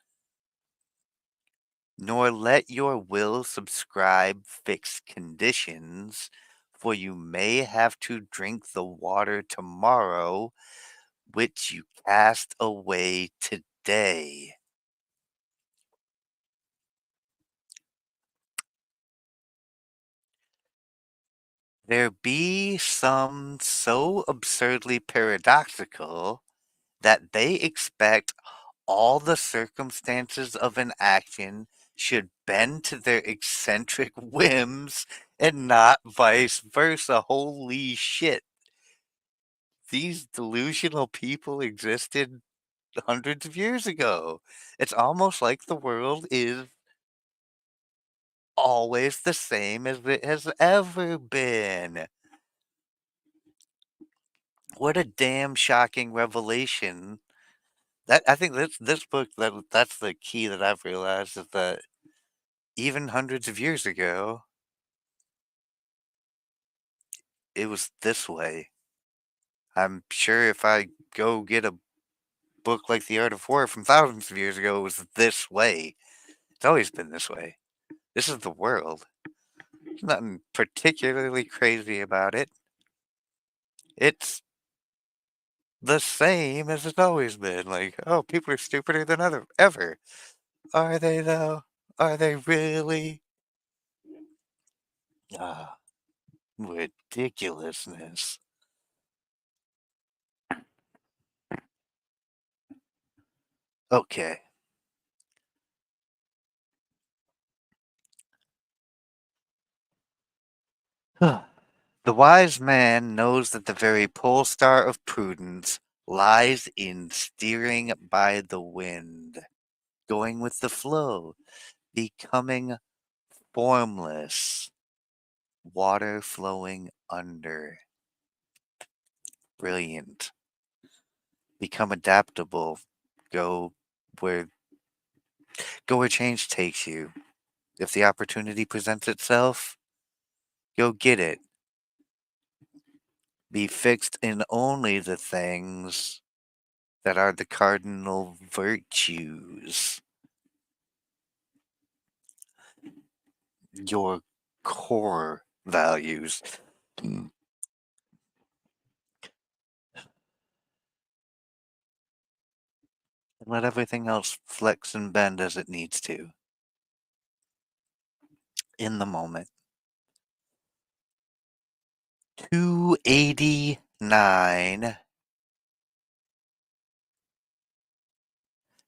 Nor let your will subscribe fixed conditions, for you may have to drink the water tomorrow which you cast away today. There be some so absurdly paradoxical that they expect all the circumstances of an action should bend to their eccentric whims and not vice versa. Holy shit. These delusional people existed hundreds of years ago. It's almost like the world is always the same as it has ever been. What a damn shocking revelation. That I think this book that's the key that I've realized is that even hundreds of years ago, it was this way. I'm sure if I go get a book like The Art of War from thousands of years ago was this way. It's always been this way. This is the world. There's nothing particularly crazy about it. It's the same as it's always been. Like, oh, people are stupider than ever. Are they though? Are they really? Ah, ridiculousness. Okay. The wise man knows that the very pole star of prudence lies in steering by the wind, going with the flow, becoming formless, water flowing under. Brilliant. Become adaptable. Go where go where change takes you. If the opportunity presents itself, go get it. Be fixed in only the things that are the cardinal virtues. Your core values. And let everything else flex and bend as it needs to. In the moment. 289.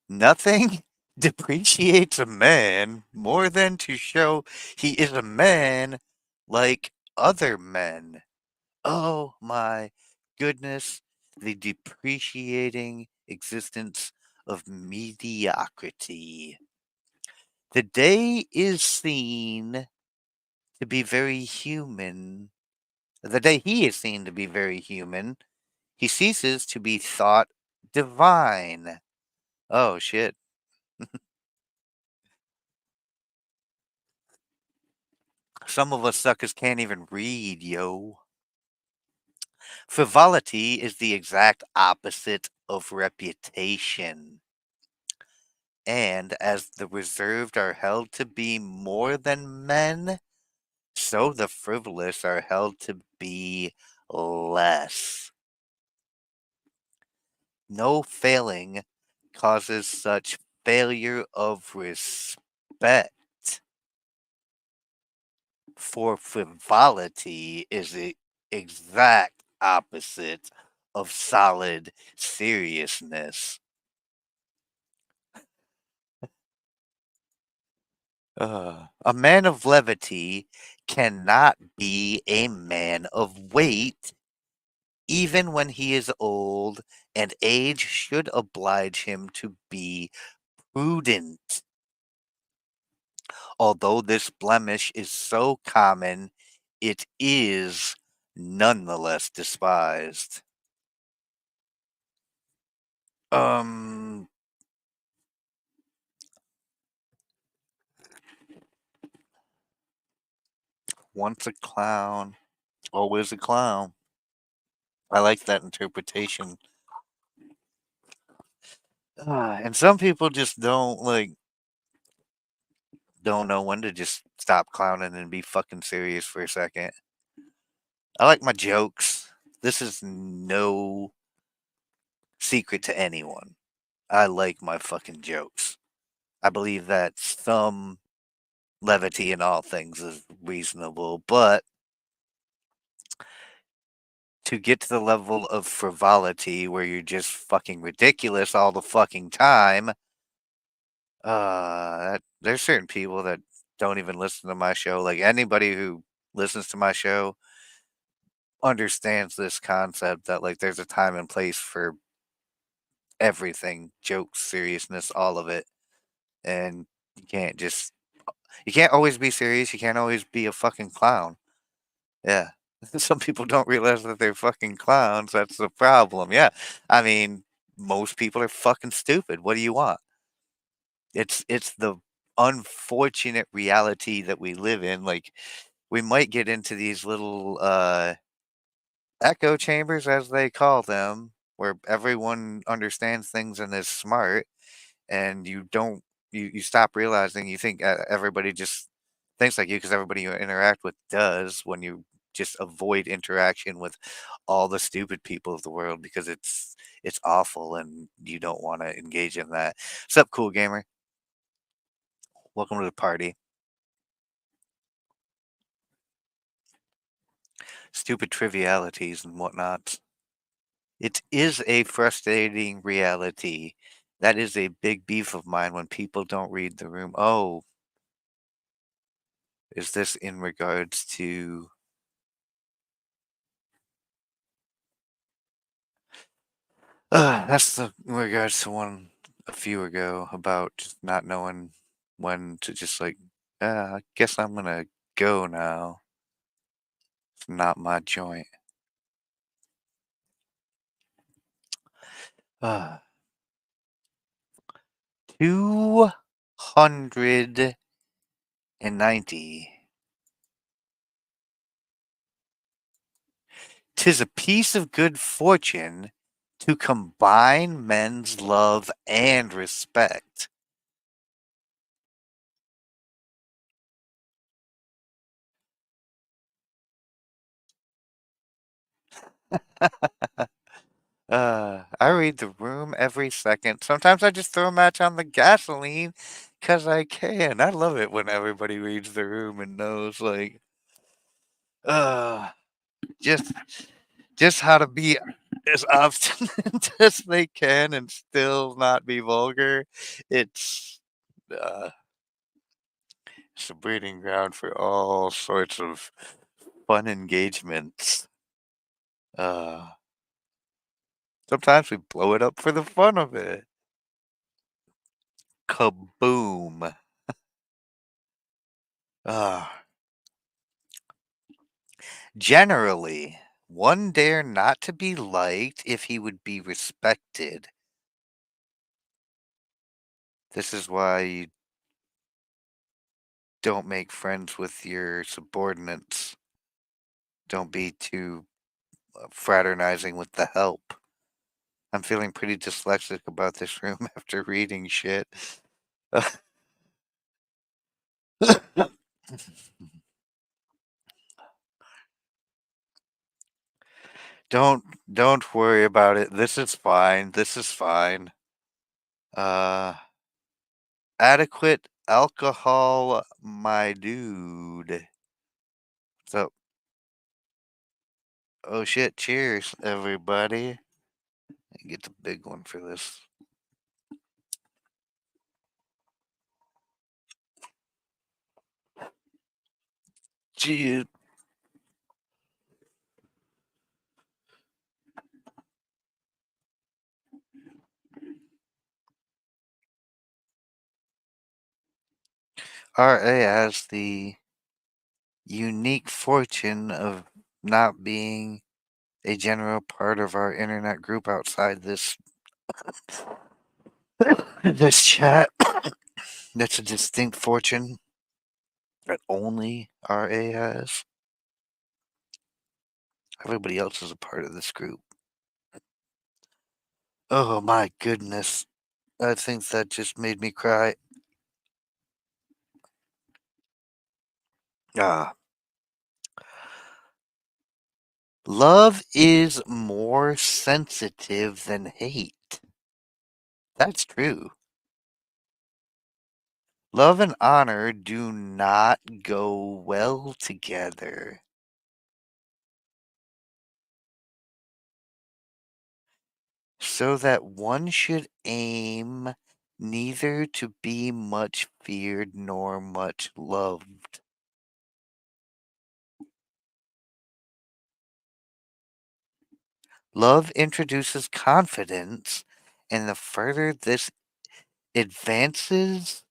Nothing depreciates a man more than to show he is a man like other men. Oh my goodness, the depreciating existence of mediocrity. The day is seen to be very human. The day he is seen to be very human, he ceases to be thought divine. Oh shit. Some of us suckers can't even read, yo. Frivolity is the exact opposite of reputation. And as the reserved are held to be more than men, so the frivolous are held to be less. No failing causes such failure of respect. For frivolity is the exact opposite of solid seriousness. A man of levity cannot be a man of weight, even when he is old, and age should oblige him to be prudent. Although this blemish is so common, it is nonetheless despised. Um, once a clown, always a clown. I like that interpretation. And some people just don't know when to just stop clowning and be fucking serious for a second. I like my jokes. This is no secret to anyone. I like my fucking jokes. I believe that some levity in all things is reasonable, but to get to the level of frivolity where you're just fucking ridiculous all the fucking time, there's certain people that don't even listen to my show. Like anybody who listens to my show understands this concept that like there's a time and place for everything, jokes, seriousness, all of it. And you can't just you can't always be serious, you can't always be a fucking clown. Yeah. Some people don't realize that they're fucking clowns, that's the problem. Yeah. I mean, most people are fucking stupid. What do you want? It's the unfortunate reality that we live in. Like we might get into these little echo chambers as they call them. where everyone understands things and is smart, and you don't you stop realizing you think everybody just thinks like you because everybody you interact with does when you just avoid interaction with all the stupid people of the world because it's awful and you don't want to engage in that. What's up, cool gamer? Welcome to the party. Stupid trivialities and whatnot. It is a frustrating reality. That is a big beef of mine when people don't read the room. Oh, is this in regards to that's the in regards to one a few ago about just not knowing when to just like, I guess I'm gonna go now. It's not my joint. Uh, 290. 'Tis a piece of good fortune to combine men's love and respect. I read the room every second. Sometimes I just throw a match on the gasoline because I can. I love it when everybody reads the room and knows, like, uh, just just how to be as obstinate as they can and still not be vulgar. It's uh, it's a breeding ground for all sorts of fun engagements. Uh, Sometimes we blow it up for the fun of it. Kaboom. Uh, Generally, one dare not to be liked if he would be respected. This is why you don't make friends with your subordinates. Don't be too fraternizing with the help. I'm feeling pretty dyslexic about this room after reading shit. don't don't worry about it. This is fine. This is fine. Uh Adequate alcohol, my dude. So, oh shit, cheers, everybody. Get the big one for this. Gee, RA has the unique fortune of not being a general part of our internet group outside this chat. That's a distinct fortune that only RA has. Everybody else is a part of this group. Oh my goodness. I think that just made me cry. Ah. Love is more sensitive than hate. That's true. Love and honor do not go well together. So that one should aim neither to be much feared nor much loved. Love introduces confidence, and the further this advances,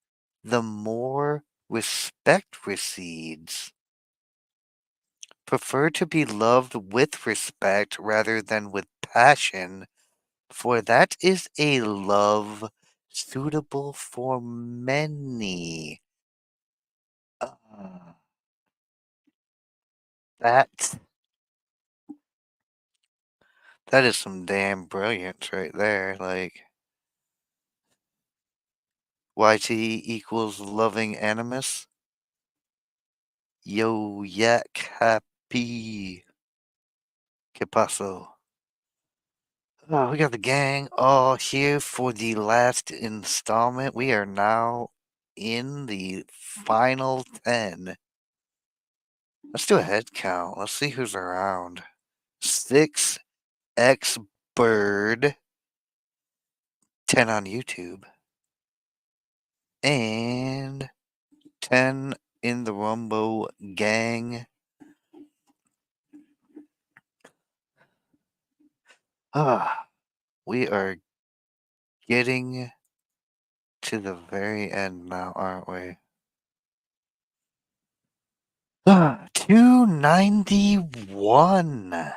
the more respect recedes. Prefer to be loved with respect rather than with passion, for that is a love suitable for many. Uh, that That is some damn brilliance right there. Like, YT equals loving animus. Yo, yak, happy. Que paso? Oh, we got the gang all here for the last installment. We are now in the final 10. Let's do a head count. Let's see who's around. 6X Bird, 10 on YouTube, and 10 in the Rumbo gang. Ah, we are getting to the very end now, aren't we? 291.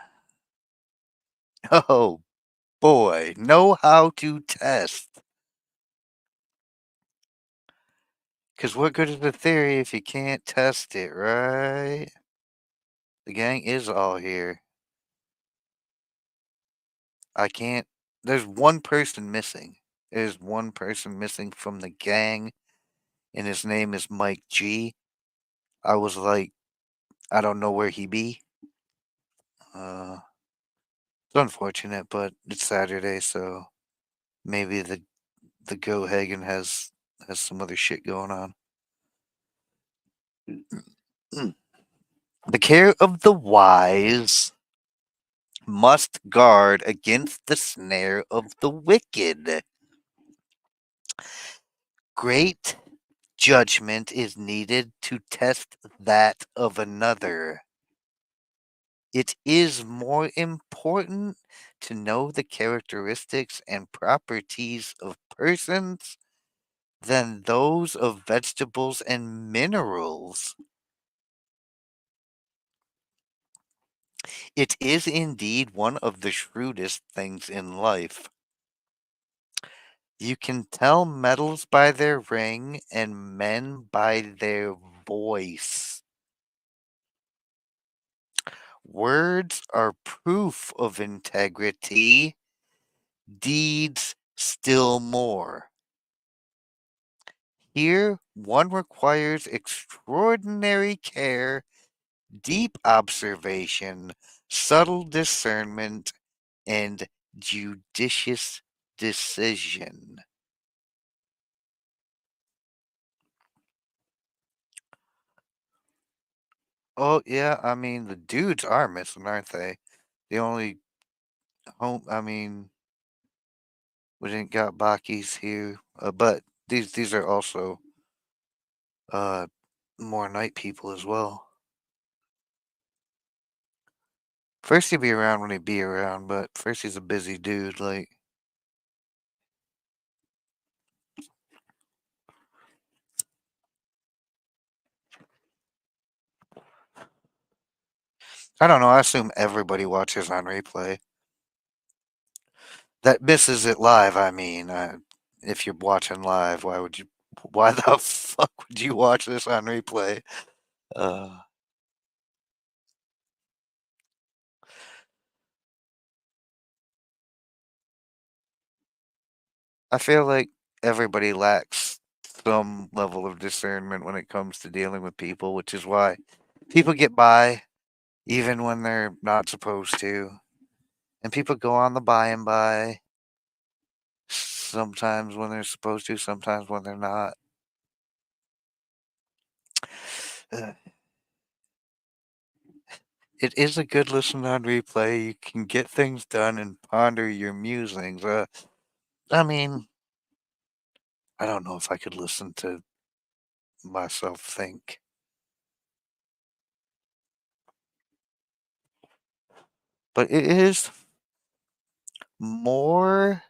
Oh boy, know how to test. Because what good is the theory if you can't test it, right? The gang is all here. I can't. There's one person missing. There's one person missing from the gang, and his name is Mike G. I was like, I don't know where he be. It's unfortunate, but it's Saturday, so maybe the Go Hagen has some other shit going on. The care of the wise must guard against the snare of the wicked. Great judgment is needed to test that of another. It is more important to know the characteristics and properties of persons than those of vegetables and minerals. It is indeed one of the shrewdest things in life. You can tell metals by their ring and men by their voice. Words are proof of integrity, deeds still more. Here, one requires extraordinary care, deep observation, subtle discernment, and judicious decision. Oh, yeah, I mean, the dudes are missing, aren't they? The only I mean, we didn't got Bakis here, but these are also uh more night people as well. First he'd be around when he'd be around, but first he's a busy dude. Like, I don't know. I assume everybody watches on replay. That misses it live. I mean, if you're watching live, why would you? Why the fuck would you watch this on replay? Uh, I feel like everybody lacks some level of discernment when it comes to dealing with people, which is why people get by even when they're not supposed to. And people go on the by and by, sometimes when they're supposed to, sometimes when they're not. Uh, it is a good listen on replay. You can get things done and ponder your musings. I mean, I don't know if I could listen to myself think. But it is more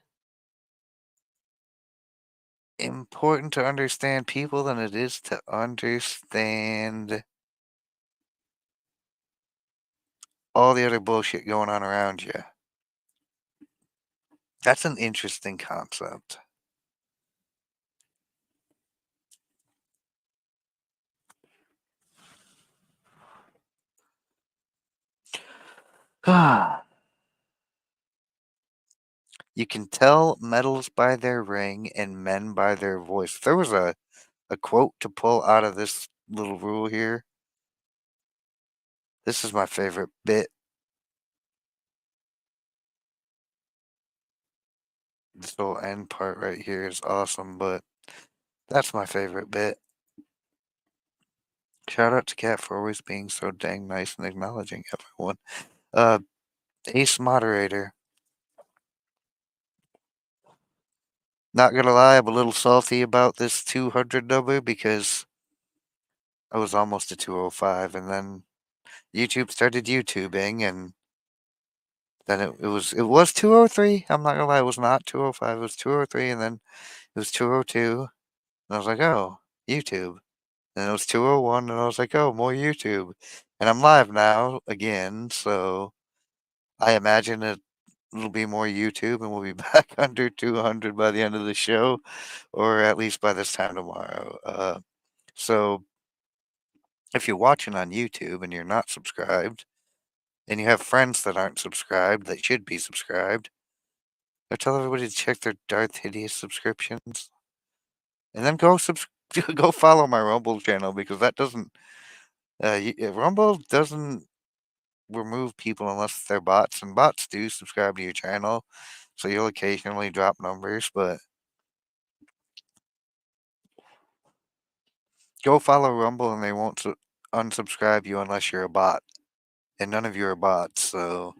important to understand people than it is to understand all the other bullshit going on around you. That's an interesting concept. You can tell metals by their ring and men by their voice. There was a quote to pull out of this little rule here. This is my favorite bit. This little end part right here is awesome, but that's my favorite bit. Shout out to Kat for always being so dang nice and acknowledging everyone. Uh, Ace Moderator. Not gonna lie, I'm a little salty about this 200 number because I was almost to 205, and then YouTube started YouTubing, and then it was 203. I'm not gonna lie, it was not 205. It was 203, and then it was 202, and I was like, oh, YouTube. And it was 201, and I was like, oh, more YouTube. And I'm live now again, so I imagine it'll be more YouTube, and we'll be back under 200 by the end of the show, or at least by this time tomorrow. So if you're watching on YouTube and you're not subscribed, and you have friends that aren't subscribed that should be subscribed, I tell everybody to check their DarthHideous subscriptions, and then go follow my Rumble channel because that doesn't Rumble doesn't remove people unless they're bots, and bots do subscribe to your channel, so you'll occasionally drop numbers, but go follow Rumble and they won't unsubscribe you unless you're a bot, and none of you are bots, so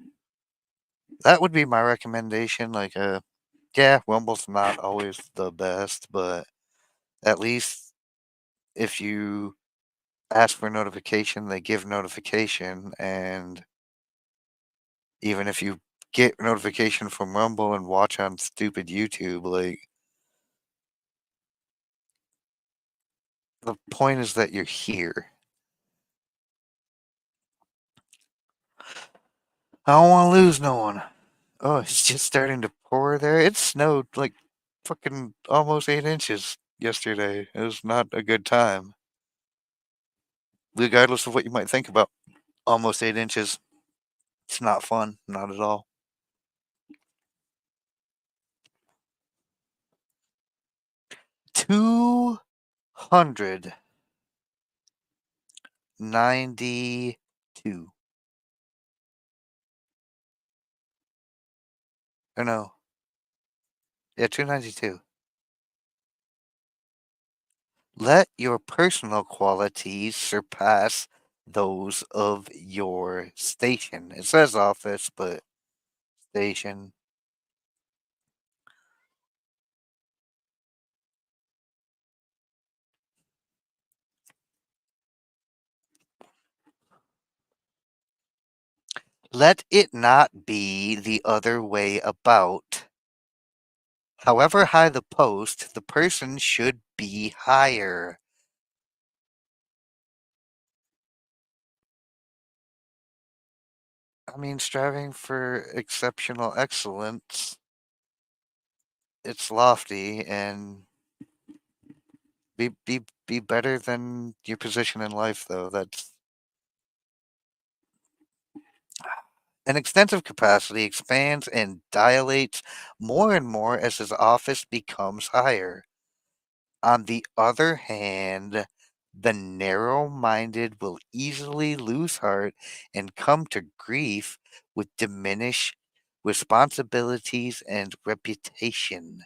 that would be my recommendation. Yeah, Rumble's not always the best, but at least if you ask for notification, they give notification, and even if you get notification from Rumble and watch on stupid YouTube, the point is that you're here. I don't want to lose no one. Oh, it's just starting to pour there. It snowed like fucking almost 8 inches yesterday. It was not a good time. Regardless of what you might think about almost 8 inches, it's not fun. Not at all. 292. Or no. Yeah, 292. Let your personal qualities surpass those of your station. It says office, but station. Let it not be the other way about. However high the post, the person should be higher. I mean, striving for exceptional excellence, it's lofty, and be better than your position in life, though. That's an extensive capacity expands and dilates more and more as his office becomes higher. On the other hand, the narrow minded will easily lose heart and come to grief with diminished responsibilities and reputation.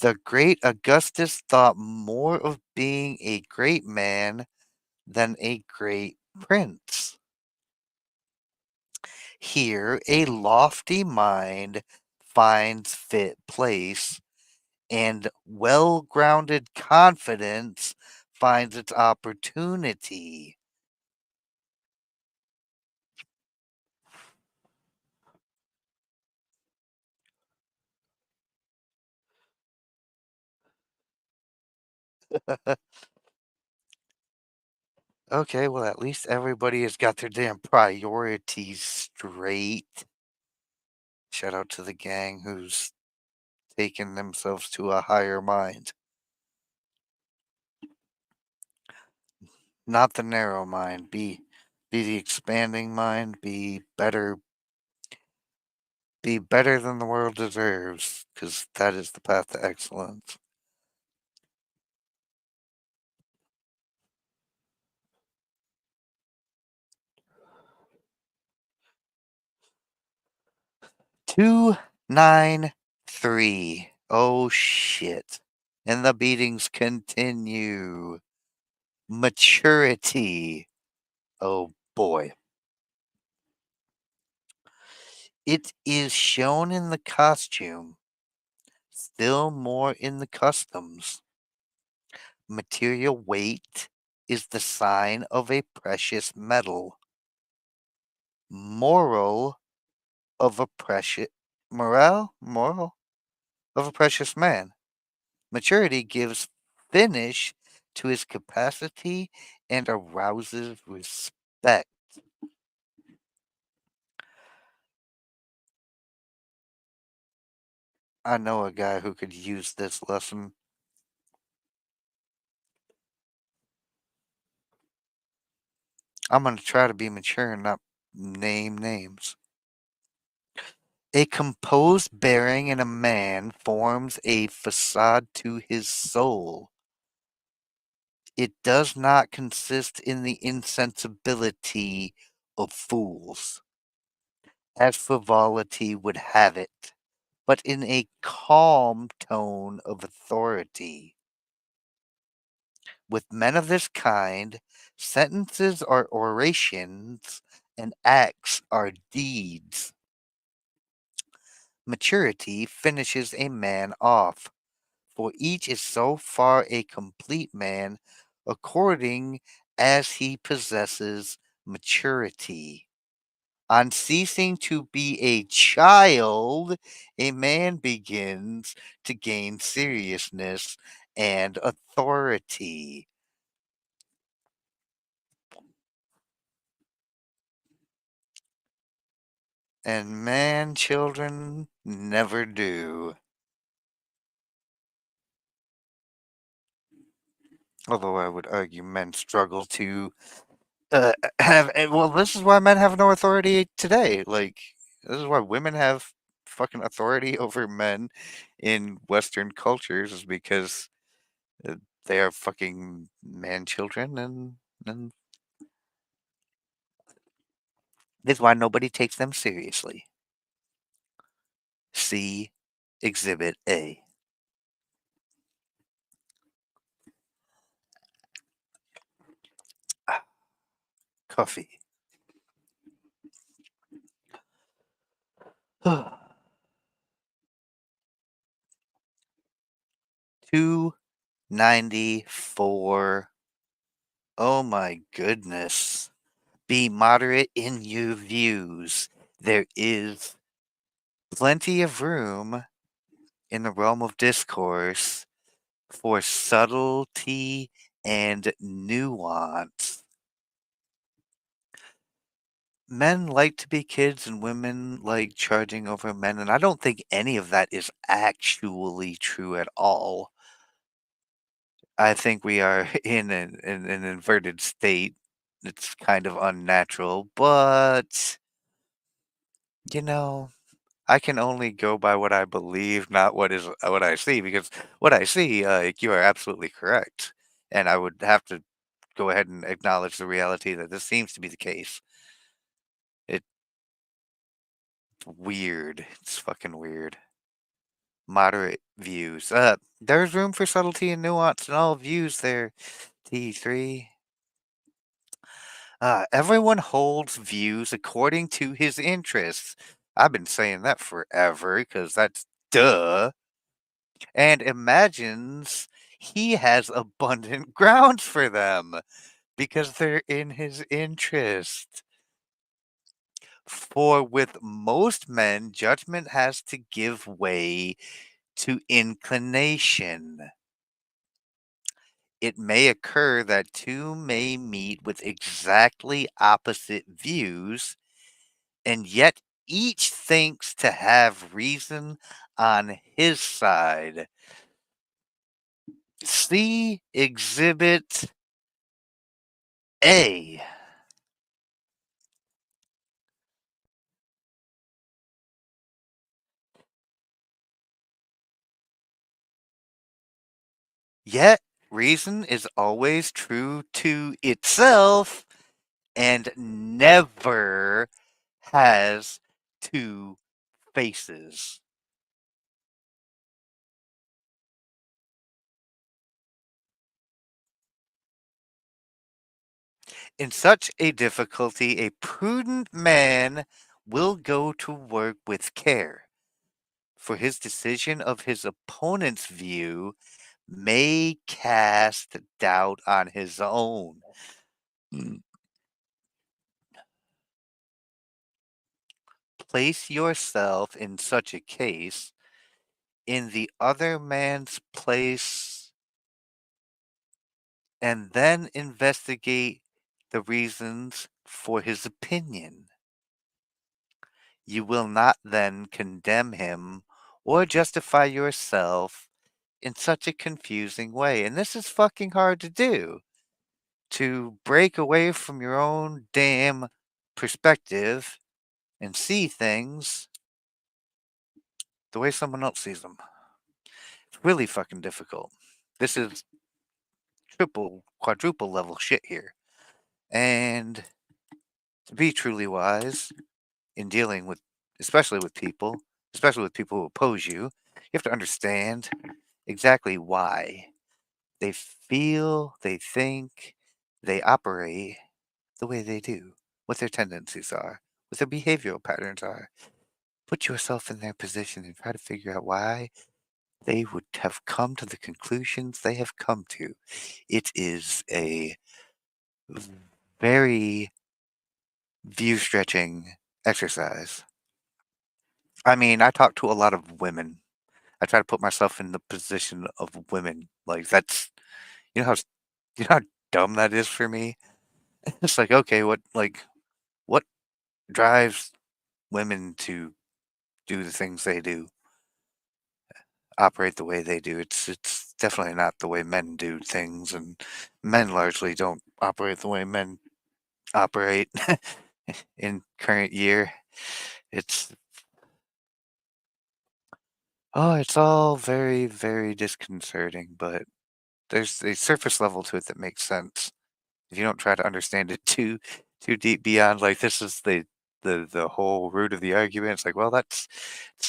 The great Augustus thought more of being a great man than a great prince. Here, a lofty mind finds fit place, and well grounded confidence finds its opportunity. Okay, well, at least everybody has got their damn priorities straight. Shout out to the gang who's taken themselves to a higher mind. Not the narrow mind. Be the expanding mind. Be better. Be better than the world deserves, because that is the path to excellence. Two, nine, three. Oh shit. And the beatings continue. Maturity. Oh boy. It is shown in the costume, still more in the customs. Material weight is the sign of a precious metal. Moral of a precious moral of a precious man. Maturity gives finish to his capacity and arouses respect. I know a guy who could use this lesson. I'm going to try to be mature and not name names. A composed bearing in a man forms a facade to his soul. It does not consist in the insensibility of fools, as frivolity would have it, but in a calm tone of authority. With men of this kind, sentences are orations and acts are deeds. Maturity finishes a man off, for each is so far a complete man according as he possesses maturity. On ceasing to be a child, a man begins to gain seriousness and authority. And man children never do. Although I would argue men struggle to well, this is why men have no authority today. Like, this is why women have fucking authority over men in Western cultures, is because uh, they are fucking man children, and this is why nobody takes them seriously. See Exhibit A. Ah, coffee. 294. Oh my goodness. Be moderate in your views. There is plenty of room in the realm of discourse for subtlety and nuance. Men like to be kids and women like charging over men, and I don't think any of that is actually true at all. I think we are in an inverted state. It's kind of unnatural, but you know, I can only go by what I believe, not what I see, because what I see, you are absolutely correct, and I would have to go ahead and acknowledge the reality that this seems to be the case. It's weird. It's fucking weird. Moderate views. There's room for subtlety and nuance in all views there. T3. Everyone holds views according to his interests. I've been saying that forever because that's duh. And imagines he has abundant grounds for them because they're in his interest. For with most men, judgment has to give way to inclination. It may occur that two may meet with exactly opposite views, and yet each thinks to have reason on his side. See Exhibit A. Yet, reason is always true to itself and never has two faces. In such a difficulty, a prudent man will go to work with care, for his decision of his opponent's view may cast doubt on his own. Place yourself in such a case in the other man's place and then investigate the reasons for his opinion. You will not then condemn him or justify yourself in such a confusing way. And this is fucking hard to do. To break away from your own damn perspective and see things the way someone else sees them. It's really fucking difficult. This is triple, quadruple level shit here. And to be truly wise in dealing with, especially with people who oppose you, you have to understand exactly why they feel, they think, they operate the way they do, what their tendencies are, what their behavioral patterns are. Put yourself in their position and try to figure out why they would have come to the conclusions they have come to. It is a very view stretching exercise. I mean, I talk to a lot of women. I try to put myself in the position of women. Like that's you know how you know how dumb that is for me? It's like, okay, what drives women to do the things they do, operate the way they do? It's definitely not the way men do things, and men largely don't operate the way men operate in current year. It's it's all very, very disconcerting, but there's a surface level to it that makes sense. If you don't try to understand it too deep beyond like this is the whole root of the argument, it's like, well, it's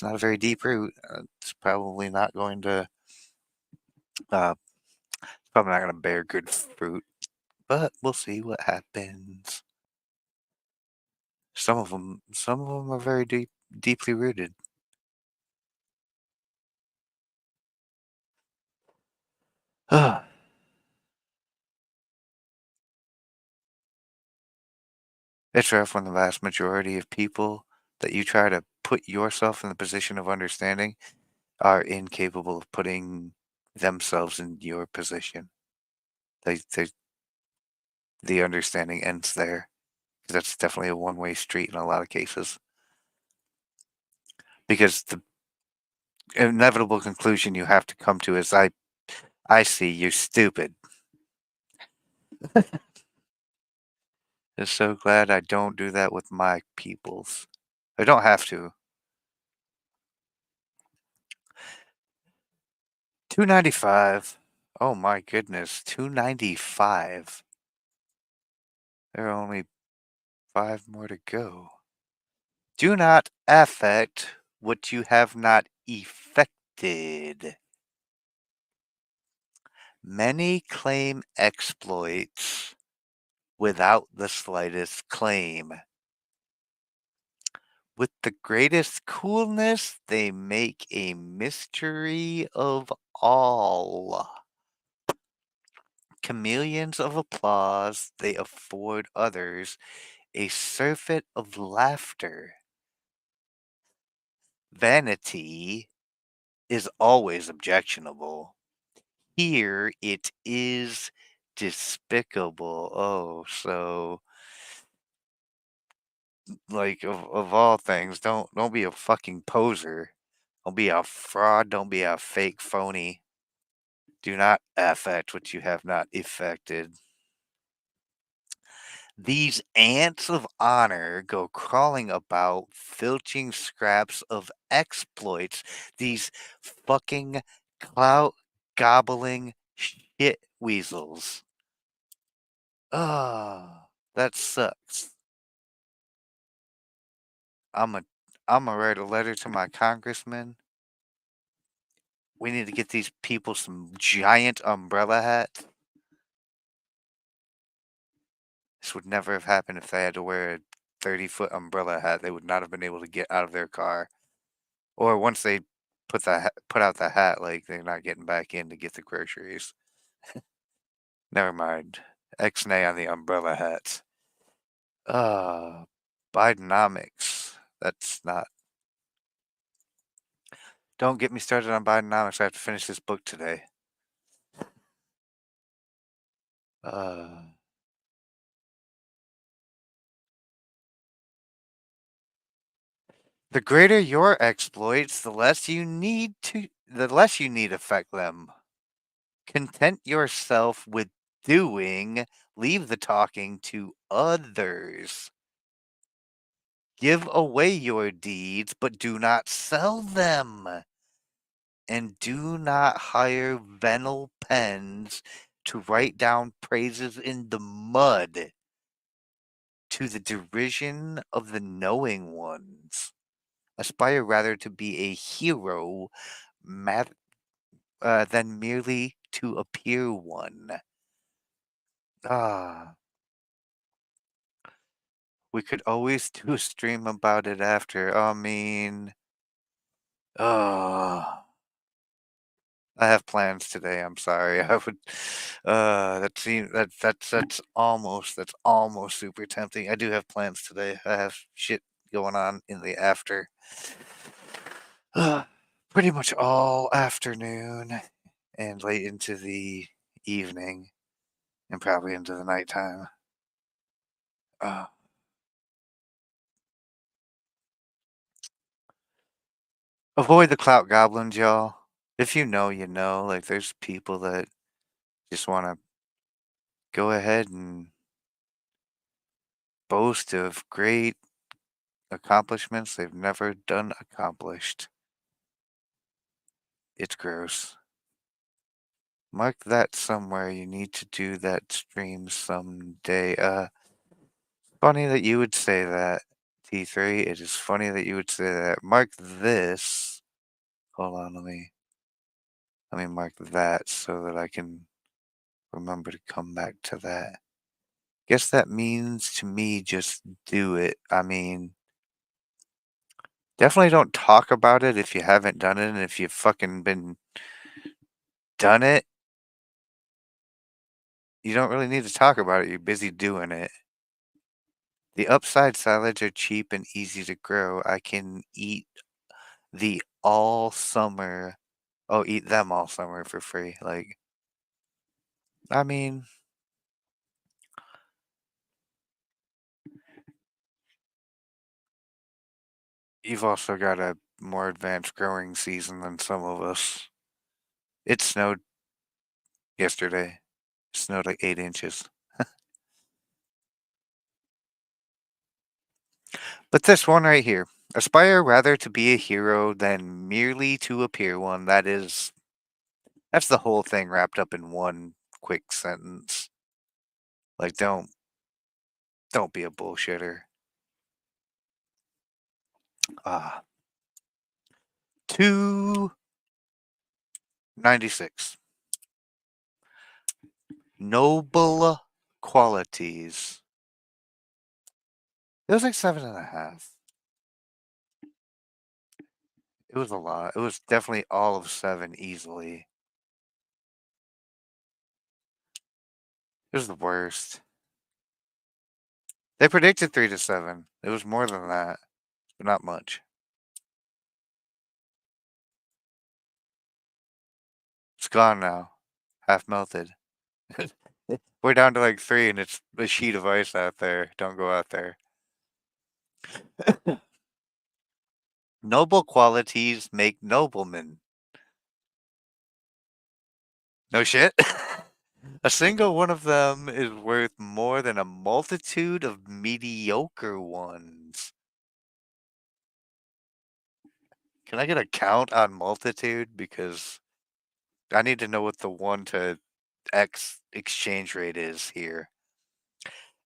not a very deep root. It's probably not going to uh, it's probably not going to bear good fruit, but we'll see what happens. Some of them are very deeply rooted. It's rough when the vast majority of people that you try to put yourself in the position of understanding are incapable of putting themselves in your position. They the understanding ends there. That's definitely a one-way street in a lot of cases. Because the inevitable conclusion you have to come to is I see you're stupid. I'm so glad I don't do that with my peoples. I don't have to. 295. Oh my goodness, 295. There are only 5 more to go. Do not affect what you have not effected. Many claim exploits without the slightest claim. With the greatest coolness, they make a mystery of all. Chameleons of applause, they afford others a surfeit of laughter. Vanity is always objectionable. Here it is despicable. Oh, so like of all things, don't be a fucking poser. Don't be a fraud. Don't be a fake phony. Do not affect what you have not effected. These ants of honor go crawling about, filching scraps of exploits. These fucking clout gobbling Shit weasels. Ah, that sucks. I'm a I'm gonna write a letter to my congressman. We need to get these people some giant umbrella hats. This would never have happened if they had to wear a 30-foot umbrella hat. They would not have been able to get out of their car. Or once they put out the hat, like they're not getting back in to get the groceries. Never mind. X-nay on the umbrella hats. Uh, Bidenomics. That's not. Don't get me started on Bidenomics. I have to finish this book today. Uh, the greater your exploits, the less you need affect them. Content yourself with doing, leave the talking to others. Give away your deeds, but do not sell them. And do not hire venal pens to write down praises in the mud to the derision of the knowing ones. Aspire rather to be a hero than merely to appear one. Ah, we could always do a stream about it after. I mean, ah. I have plans today. I'm sorry. I would. That seems that's almost super tempting. I do have plans today. I have shit going on in the after. Uh, Pretty much all afternoon and late into the evening and probably into the nighttime. Uh, Avoid the clout goblins, y'all. If you know, you know. Like, there's people that just want to go ahead and boast of great accomplishments they've never done accomplished. It's gross. Mark that somewhere. You need to do that stream someday. Funny that you would say that, T3. It is funny that you would say that. Mark this. Hold on, let me mark that so that I can remember to come back to that. Guess that means to me just do it. I mean, definitely don't talk about it if you haven't done it, and if you've fucking been done it, you don't really need to talk about it. You're busy doing it. The upside salads are cheap and easy to grow. I can eat the all summer. Oh, eat them all summer for free. Like, I mean, you've also got a more advanced growing season than some of us. It snowed yesterday. It snowed like 8 inches. But this one right here. Aspire rather to be a hero than merely to appear one. That's the whole thing wrapped up in one quick sentence. Like, don't be a bullshitter. Ah, 296. Noble qualities. It was like 7.5. It was a lot. It was definitely all of 7 easily. It was the worst. They predicted 3 to 7. It was more than that, but not much. It's gone now. Half melted. We're down to like 3 and it's a sheet of ice out there. Don't go out there. Noble qualities make noblemen. No shit. A single one of them is worth more than a multitude of mediocre ones. Can I get a count on multitude? Because I need to know what the 1 to X exchange rate is here.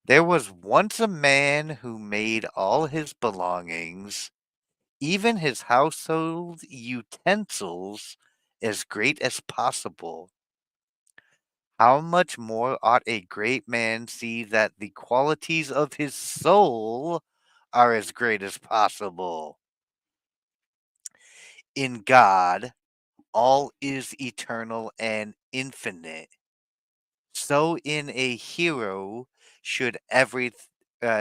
There was once a man who made all his belongings, even his household utensils, as great as possible. How much more ought a great man see that the qualities of his soul are as great as possible? In God, all is eternal and infinite. So in a hero should every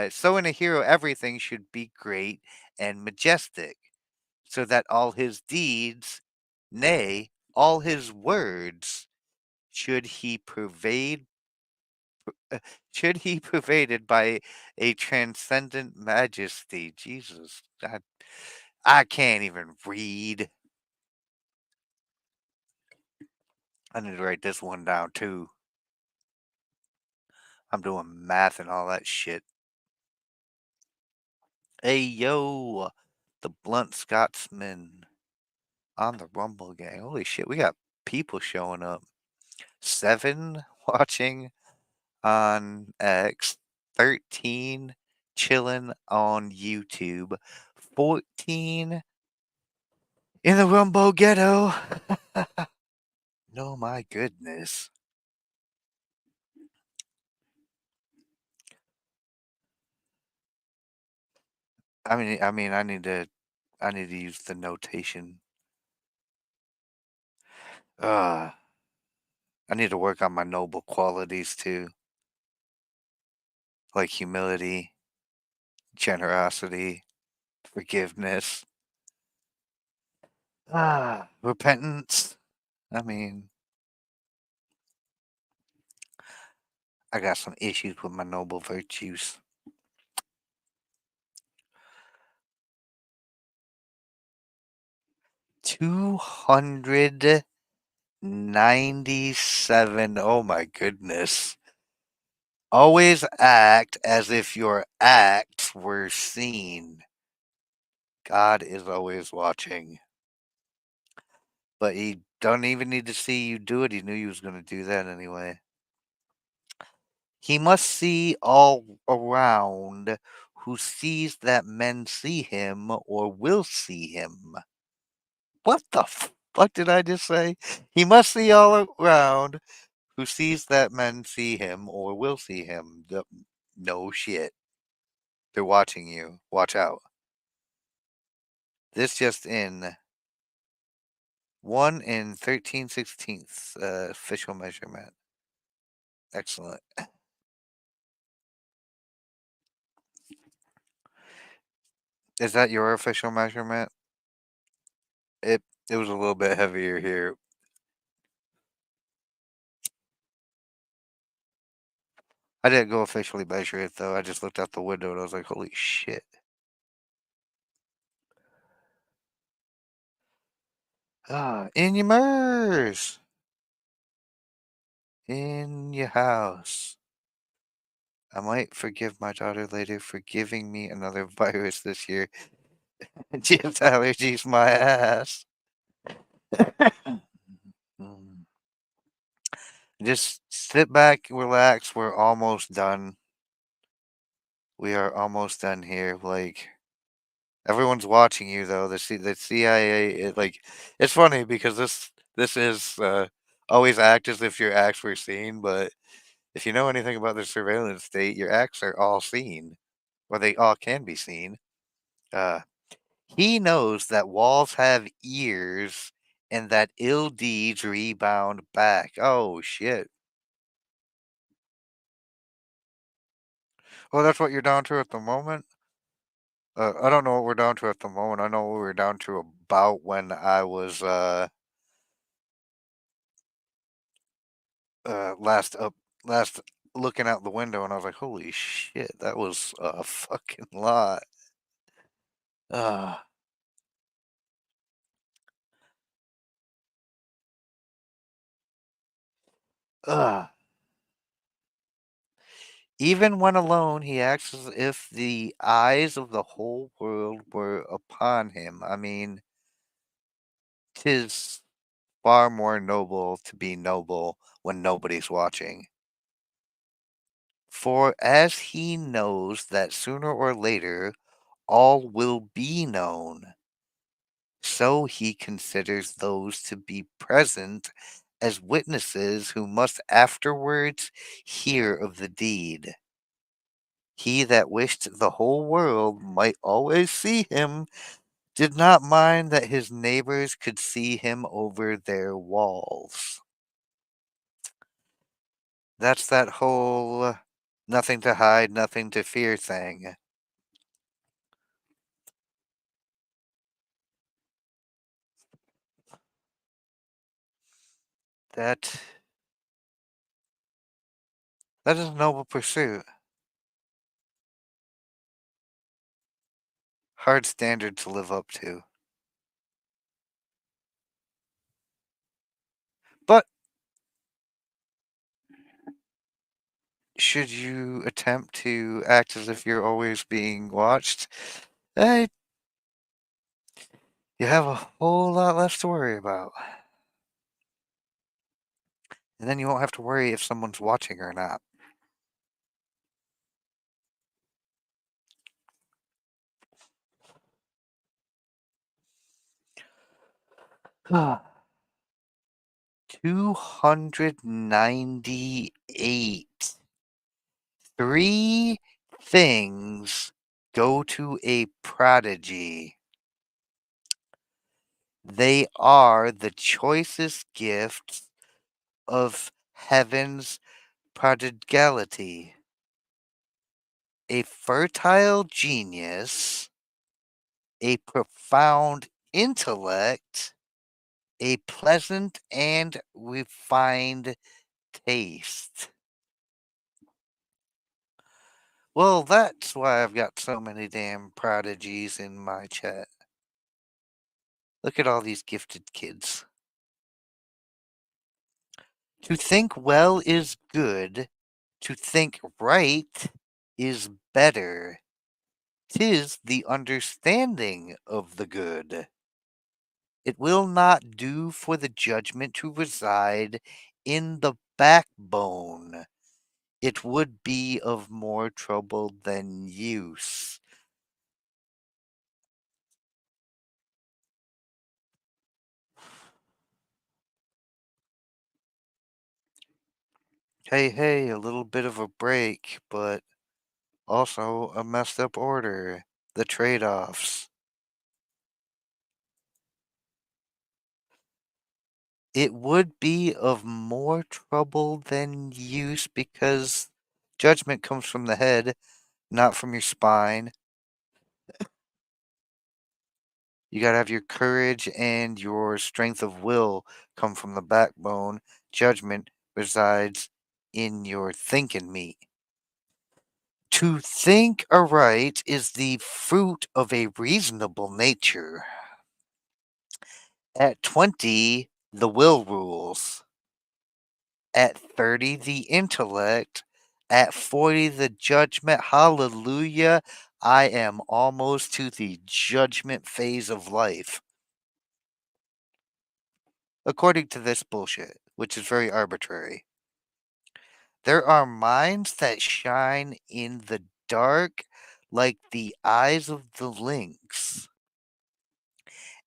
so in a hero everything should be great and majestic, so that all his deeds, nay, all his words, should he pervade should he pervaded by a transcendent majesty. Jesus, I can't even read. I need to write this one down too. I'm doing math and all that shit. Hey yo, the Blunt Scotsman on the Rumble Gang. Holy shit, we got people showing up. 7 watching on X, 13 chilling on YouTube, 14 in the Rumble Ghetto. No, my goodness. I need to use the notation. Uh, I need to work on my noble qualities too, like humility, generosity, forgiveness, repentance. I mean, I got some issues with my noble virtues. 297. Oh my goodness. Always act as if your acts were seen. God is always watching. But he don't even need to see you do it. He knew you was going to do that anyway. He must see all around who sees that men see him or will see him. What the fuck did I just say? He must see all around who sees that men see him or will see him. No shit. They're watching you. Watch out. This just in. 1 in 13/16 official measurement. Excellent. Is that your official measurement? It was a little bit heavier here. I didn't go officially measure it though. I just looked out the window and I was like, holy shit. In your MERS. In your house. I might forgive my daughter later for giving me another virus this year. Jim's allergies my ass. Mm. Just sit back, relax. We're almost done. We are almost done here. Like everyone's watching you though. The CIA. It's funny because this is always act as if your acts were seen, but if you know anything about the surveillance state, your acts are all seen, or they all can be seen. Uh, he knows that walls have ears and that ill deeds rebound back. Oh shit. Well, that's what you're down to at the moment. I don't know what we're down to at the moment. I know what we were down to about when I was last looking out the window, and I was like, "Holy shit, that was a fucking lot." Uh, uh. Even when alone, he acts as if the eyes of the whole world were upon him. I mean, tis far more noble to be noble when nobody's watching. For as he knows that sooner or later all will be known, so he considers those to be present as witnesses who must afterwards hear of the deed. He that wished the whole world might always see him did not mind that his neighbors could see him over their walls. That's that whole nothing to hide, nothing to fear thing. That that is a noble pursuit. Hard standard to live up to. But should you attempt to act as if you're always being watched, eh, you have a whole lot less to worry about. And then you won't have to worry if someone's watching or not. Ah, 298. Three things go to a prodigy. They are the choicest gifts of heaven's prodigality. A fertile genius, a profound intellect, a pleasant and refined taste. Well, that's why I've got so many damn prodigies in my chat. Look at all these gifted kids. To think well is good, to think right is better. 'Tis the understanding of the good. It will not do for the judgment to reside in the backbone. It would be of more trouble than use. Hey, hey, a little bit of a break, but also a messed up order. The trade offs. It would be of more trouble than use because judgment comes from the head, not from your spine. You gotta have your courage and your strength of will come from the backbone. Judgment resides in your thinking meat. To think aright is the fruit of a reasonable nature. At 20, the will rules. At 30, the intellect. At 40, the judgment. Hallelujah. I am almost to the judgment phase of life. According to this bullshit, which is very arbitrary. There are minds that shine in the dark like the eyes of the lynx,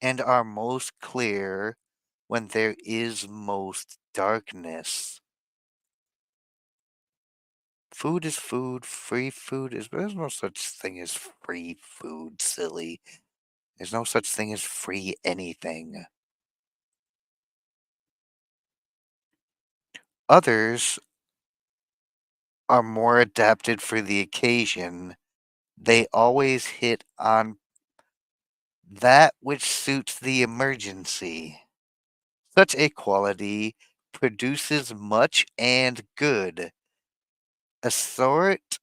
and are most clear when there is most darkness. Food is food, free food is. There's no such thing as free food, silly. There's no such thing as free anything. Others are more adapted for the occasion. They always hit on that which suits the emergency. Such a quality produces much and good, a sort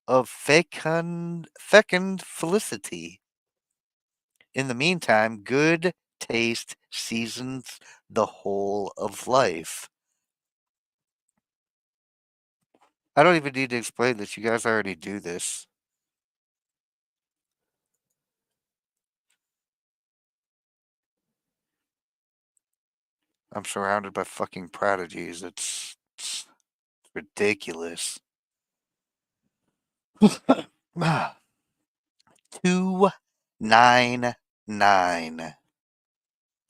of fecund felicity. In the meantime, good taste seasons the whole of life. I don't even need to explain this. You guys already do this. I'm surrounded by fucking prodigies. It's ridiculous. 299.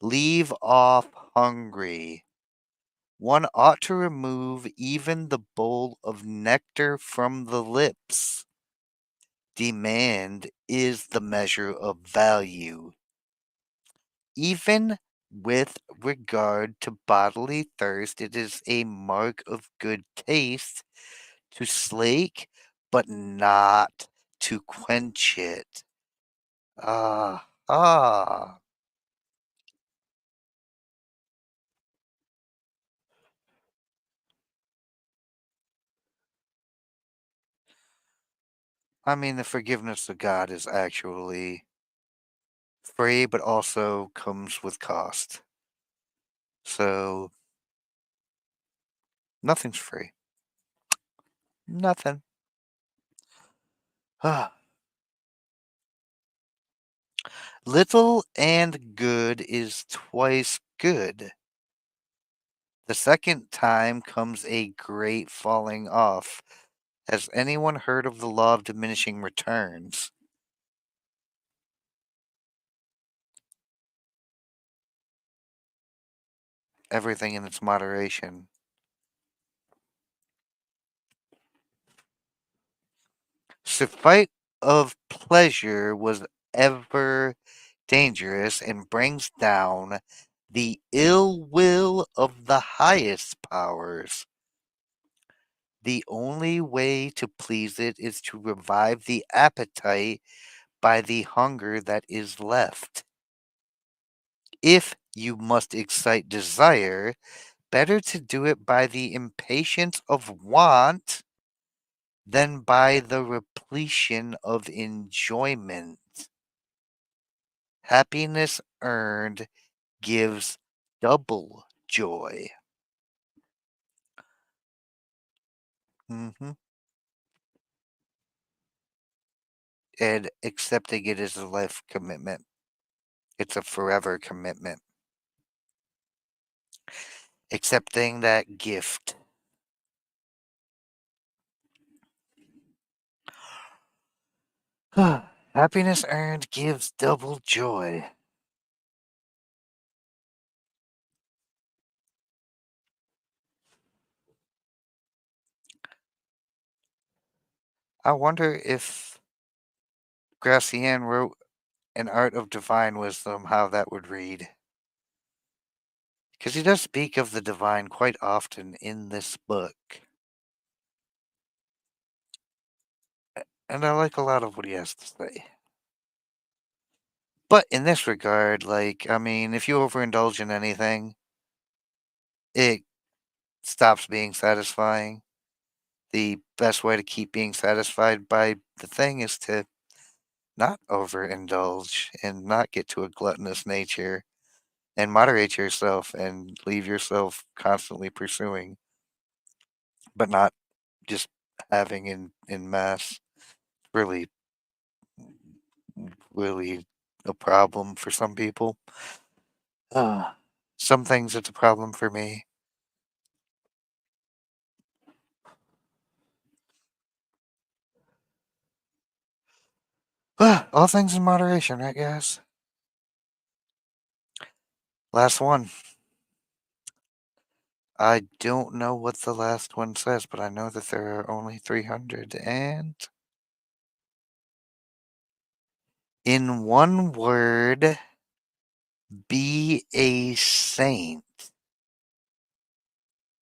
Leave off hungry. One ought to remove even the bowl of nectar from the lips. Demand is the measure of value. Even with regard to bodily thirst, it is a mark of good taste to slake, but not to quench it. Ah, ah. I mean, the forgiveness of God is actually free, but also comes with cost. So, nothing's free. Nothing. Ah. Little and good is twice good. The second time comes a great falling off. Has anyone heard of the law of diminishing returns? Everything in its moderation. So fight of pleasure was ever dangerous and brings down the ill will of the highest powers. The only way to please it is to revive the appetite by the hunger that is left. If you must excite desire, better to do it by the impatience of want than by the repletion of enjoyment. Happiness earned gives double joy. hmm And accepting it is a life commitment. It's a forever commitment. Accepting that gift. Happiness earned gives double joy. I wonder if Gracian wrote An Art of Divine Wisdom, how that would read. Because he does speak of the divine quite often in this book. And I like a lot of what he has to say. But in this regard, like, I mean, if you overindulge in anything, it stops being satisfying. The best way to keep being satisfied by the thing is to not overindulge and not get to a gluttonous nature and moderate yourself and leave yourself constantly pursuing, but not just having in mass. Really, really a problem for some people. Uh, some things it's a problem for me. All things in moderation, right, guys? Last one. I don't know what the last one says, but I know that there are only 300. And in one word, be a saint.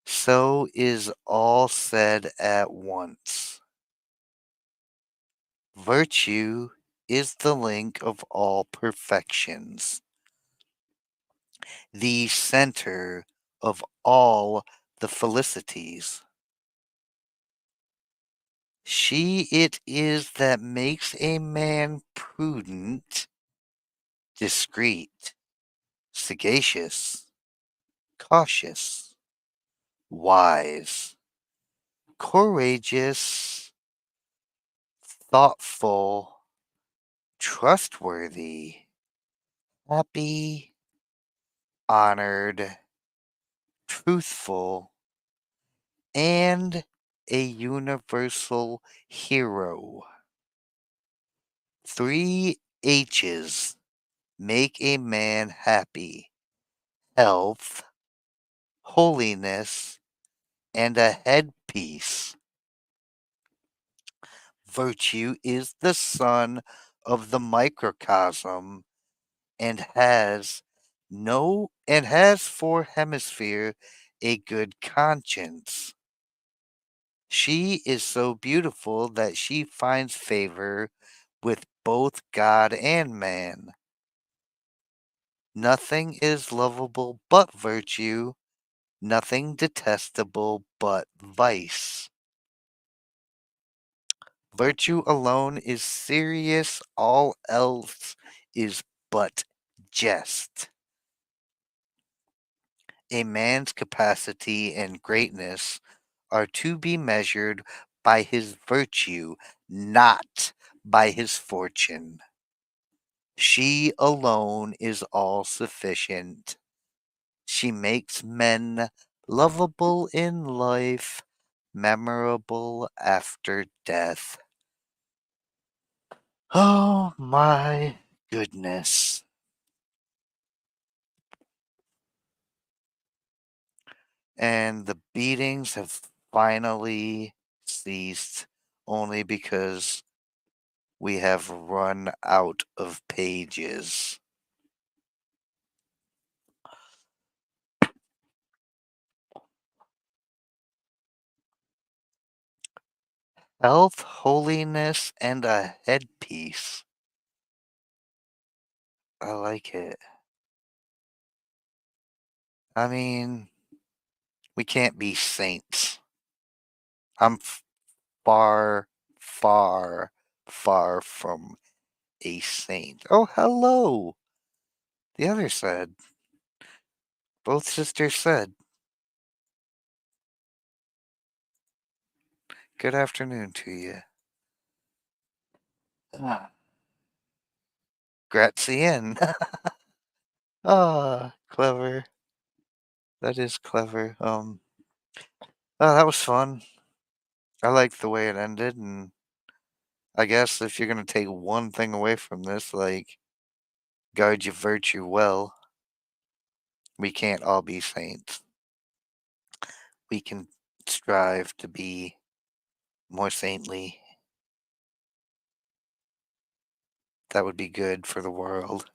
So is all said at once. Virtue is the link of all perfections, the center of all the felicities. She it is that makes a man prudent, discreet, sagacious, cautious, wise, courageous, thoughtful, trustworthy, happy, honored, truthful, and a universal hero. Three H's make a man happy: health, holiness, and a headpiece. Virtue is the sun of the microcosm and has for hemisphere a good conscience. She is so beautiful that she finds favor with both God and man. Nothing is lovable but virtue, nothing detestable but vice. Virtue alone is serious, all else is but jest. A man's capacity and greatness are to be measured by his virtue, not by his fortune. She alone is all sufficient. She makes men lovable in life, memorable after death. Oh my goodness. And the beatings have finally ceased only because we have run out of pages. Health, holiness, and a headpiece. I like it. I mean, we can't be saints. I'm far, far, far from a saint. Oh, hello. The other said. Both sisters said. Good afternoon to you. Ah, Gracian. Ah, clever. That is clever. Oh, that was fun. I liked the way it ended, and I guess if you're gonna take one thing away from this, like, guard your virtue well, we can't all be saints. We can strive to be more saintly. That would be good for the world,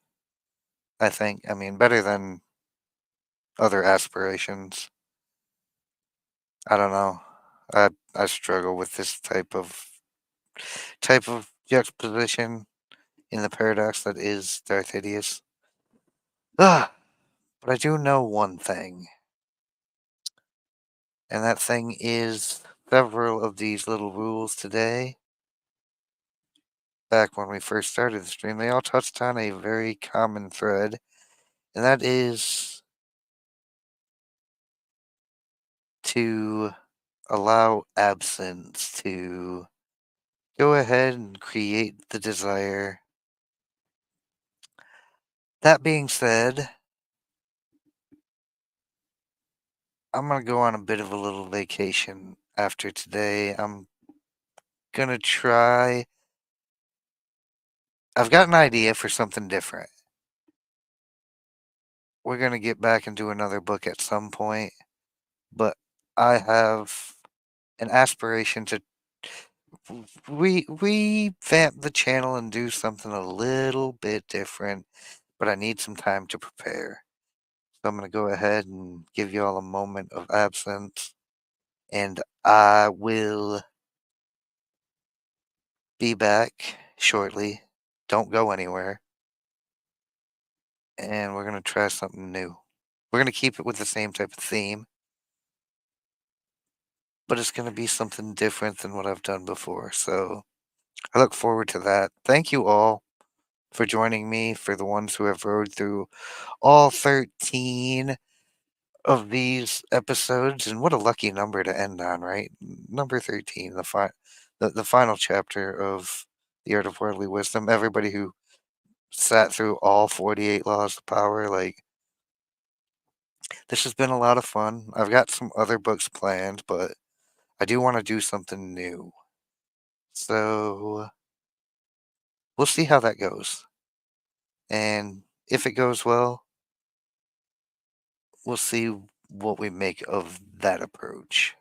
I think. I mean, better than other aspirations. I don't know. I struggle with this type of juxtaposition in the paradox that is DarthHideous. Ah, but I do know one thing, and that thing is several of these little rules today. Back when we first started the stream, they all touched on a very common thread, and that is to allow absence to go ahead and create the desire. That being said, I'm gonna go on a bit of a little vacation after today. I'm gonna try. I've got an idea for something different. We're gonna get back and do another book at some point, but I have an aspiration to revamp the channel and do something a little bit different, but I need some time to prepare. So I'm gonna go ahead and give you all a moment of absence, and I will be back shortly. Don't go anywhere. And we're going to try something new. We're going to keep it with the same type of theme, but it's going to be something different than what I've done before. So I look forward to that. Thank you all for joining me, for the ones who have rode through all 13 of these episodes. And what a lucky number to end on, right? Number 13, the final chapter of The Art of Worldly Wisdom. Everybody who sat through all 48 laws of power, like, This has been a lot of fun. I've got some other books planned, but I do want to do something new. So we'll see how that goes. And if it goes well, we'll see what we make of that approach.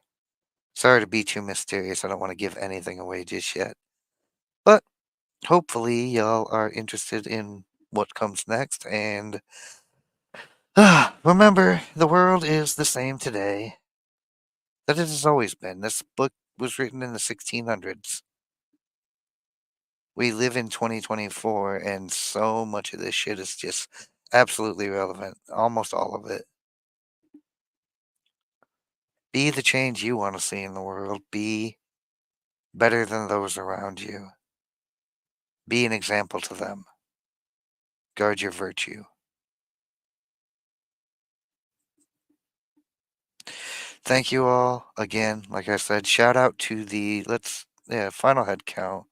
Sorry to be too mysterious. I don't want to give anything away just yet. But hopefully, y'all are interested in what comes next. And remember, the world is the same today that it has always been. This book was written in the 1600s. We live in 2024, and so much of this shit is just absolutely relevant. Almost all of it. Be the change you want to see in the world. Be better than those around you. Be an example to them. Guard your virtue. Thank you all again. Like I said, shout out to the final head count.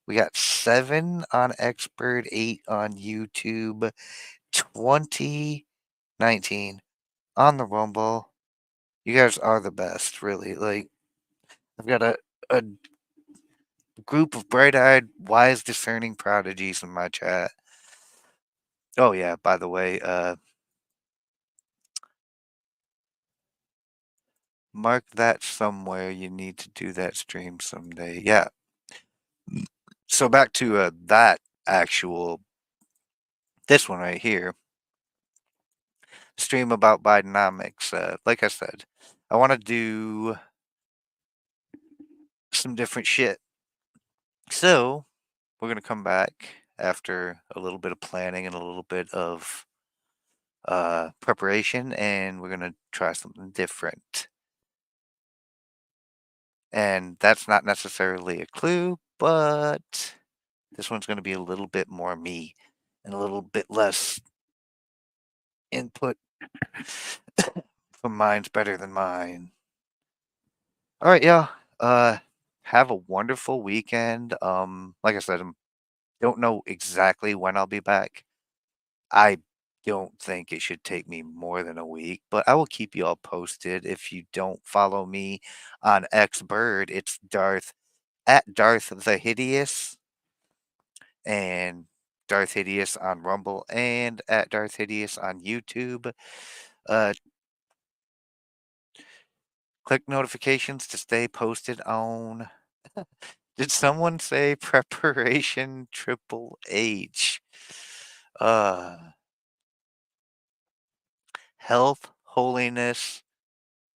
We got 7 on Expert, 8 on YouTube, 20, 19 on the Rumble. You guys are the best, really. Like, I've got a group of bright-eyed, wise, discerning prodigies in my chat. Oh yeah, by the way, mark that somewhere. You need to do that stream someday. Yeah. So back to that actual this one right here, stream about Bidenomics. Like I said, I want to do some different shit. So we're gonna come back after a little bit of planning and a little bit of preparation, and we're gonna try something different. And that's not necessarily a clue, but this one's gonna be a little bit more me and a little bit less input from mine's better than mine. All right, yeah. Have a wonderful weekend. Like I said, I don't know exactly when I'll be back. I don't think it should take me more than a week, but I will keep you all posted. If you don't follow me on Xbird, it's Darth at Darth the Hideous and Darth Hideous on Rumble and at Darth Hideous on YouTube. Uh, click notifications to stay posted on. Did someone say preparation triple H? Uh, health, holiness,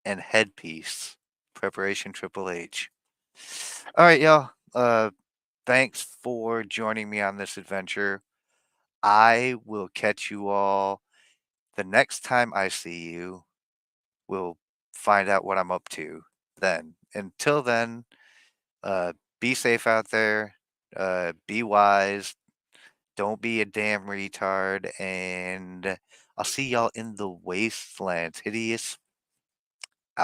and headpiece. Preparation triple H. All right, y'all. Thanks for joining me on this adventure. I will catch you all the next time I see you. We'll find out what I'm up to then. Until then, uh, be safe out there. Be wise. Don't be a damn retard. And I'll see y'all in the wastelands. Hideous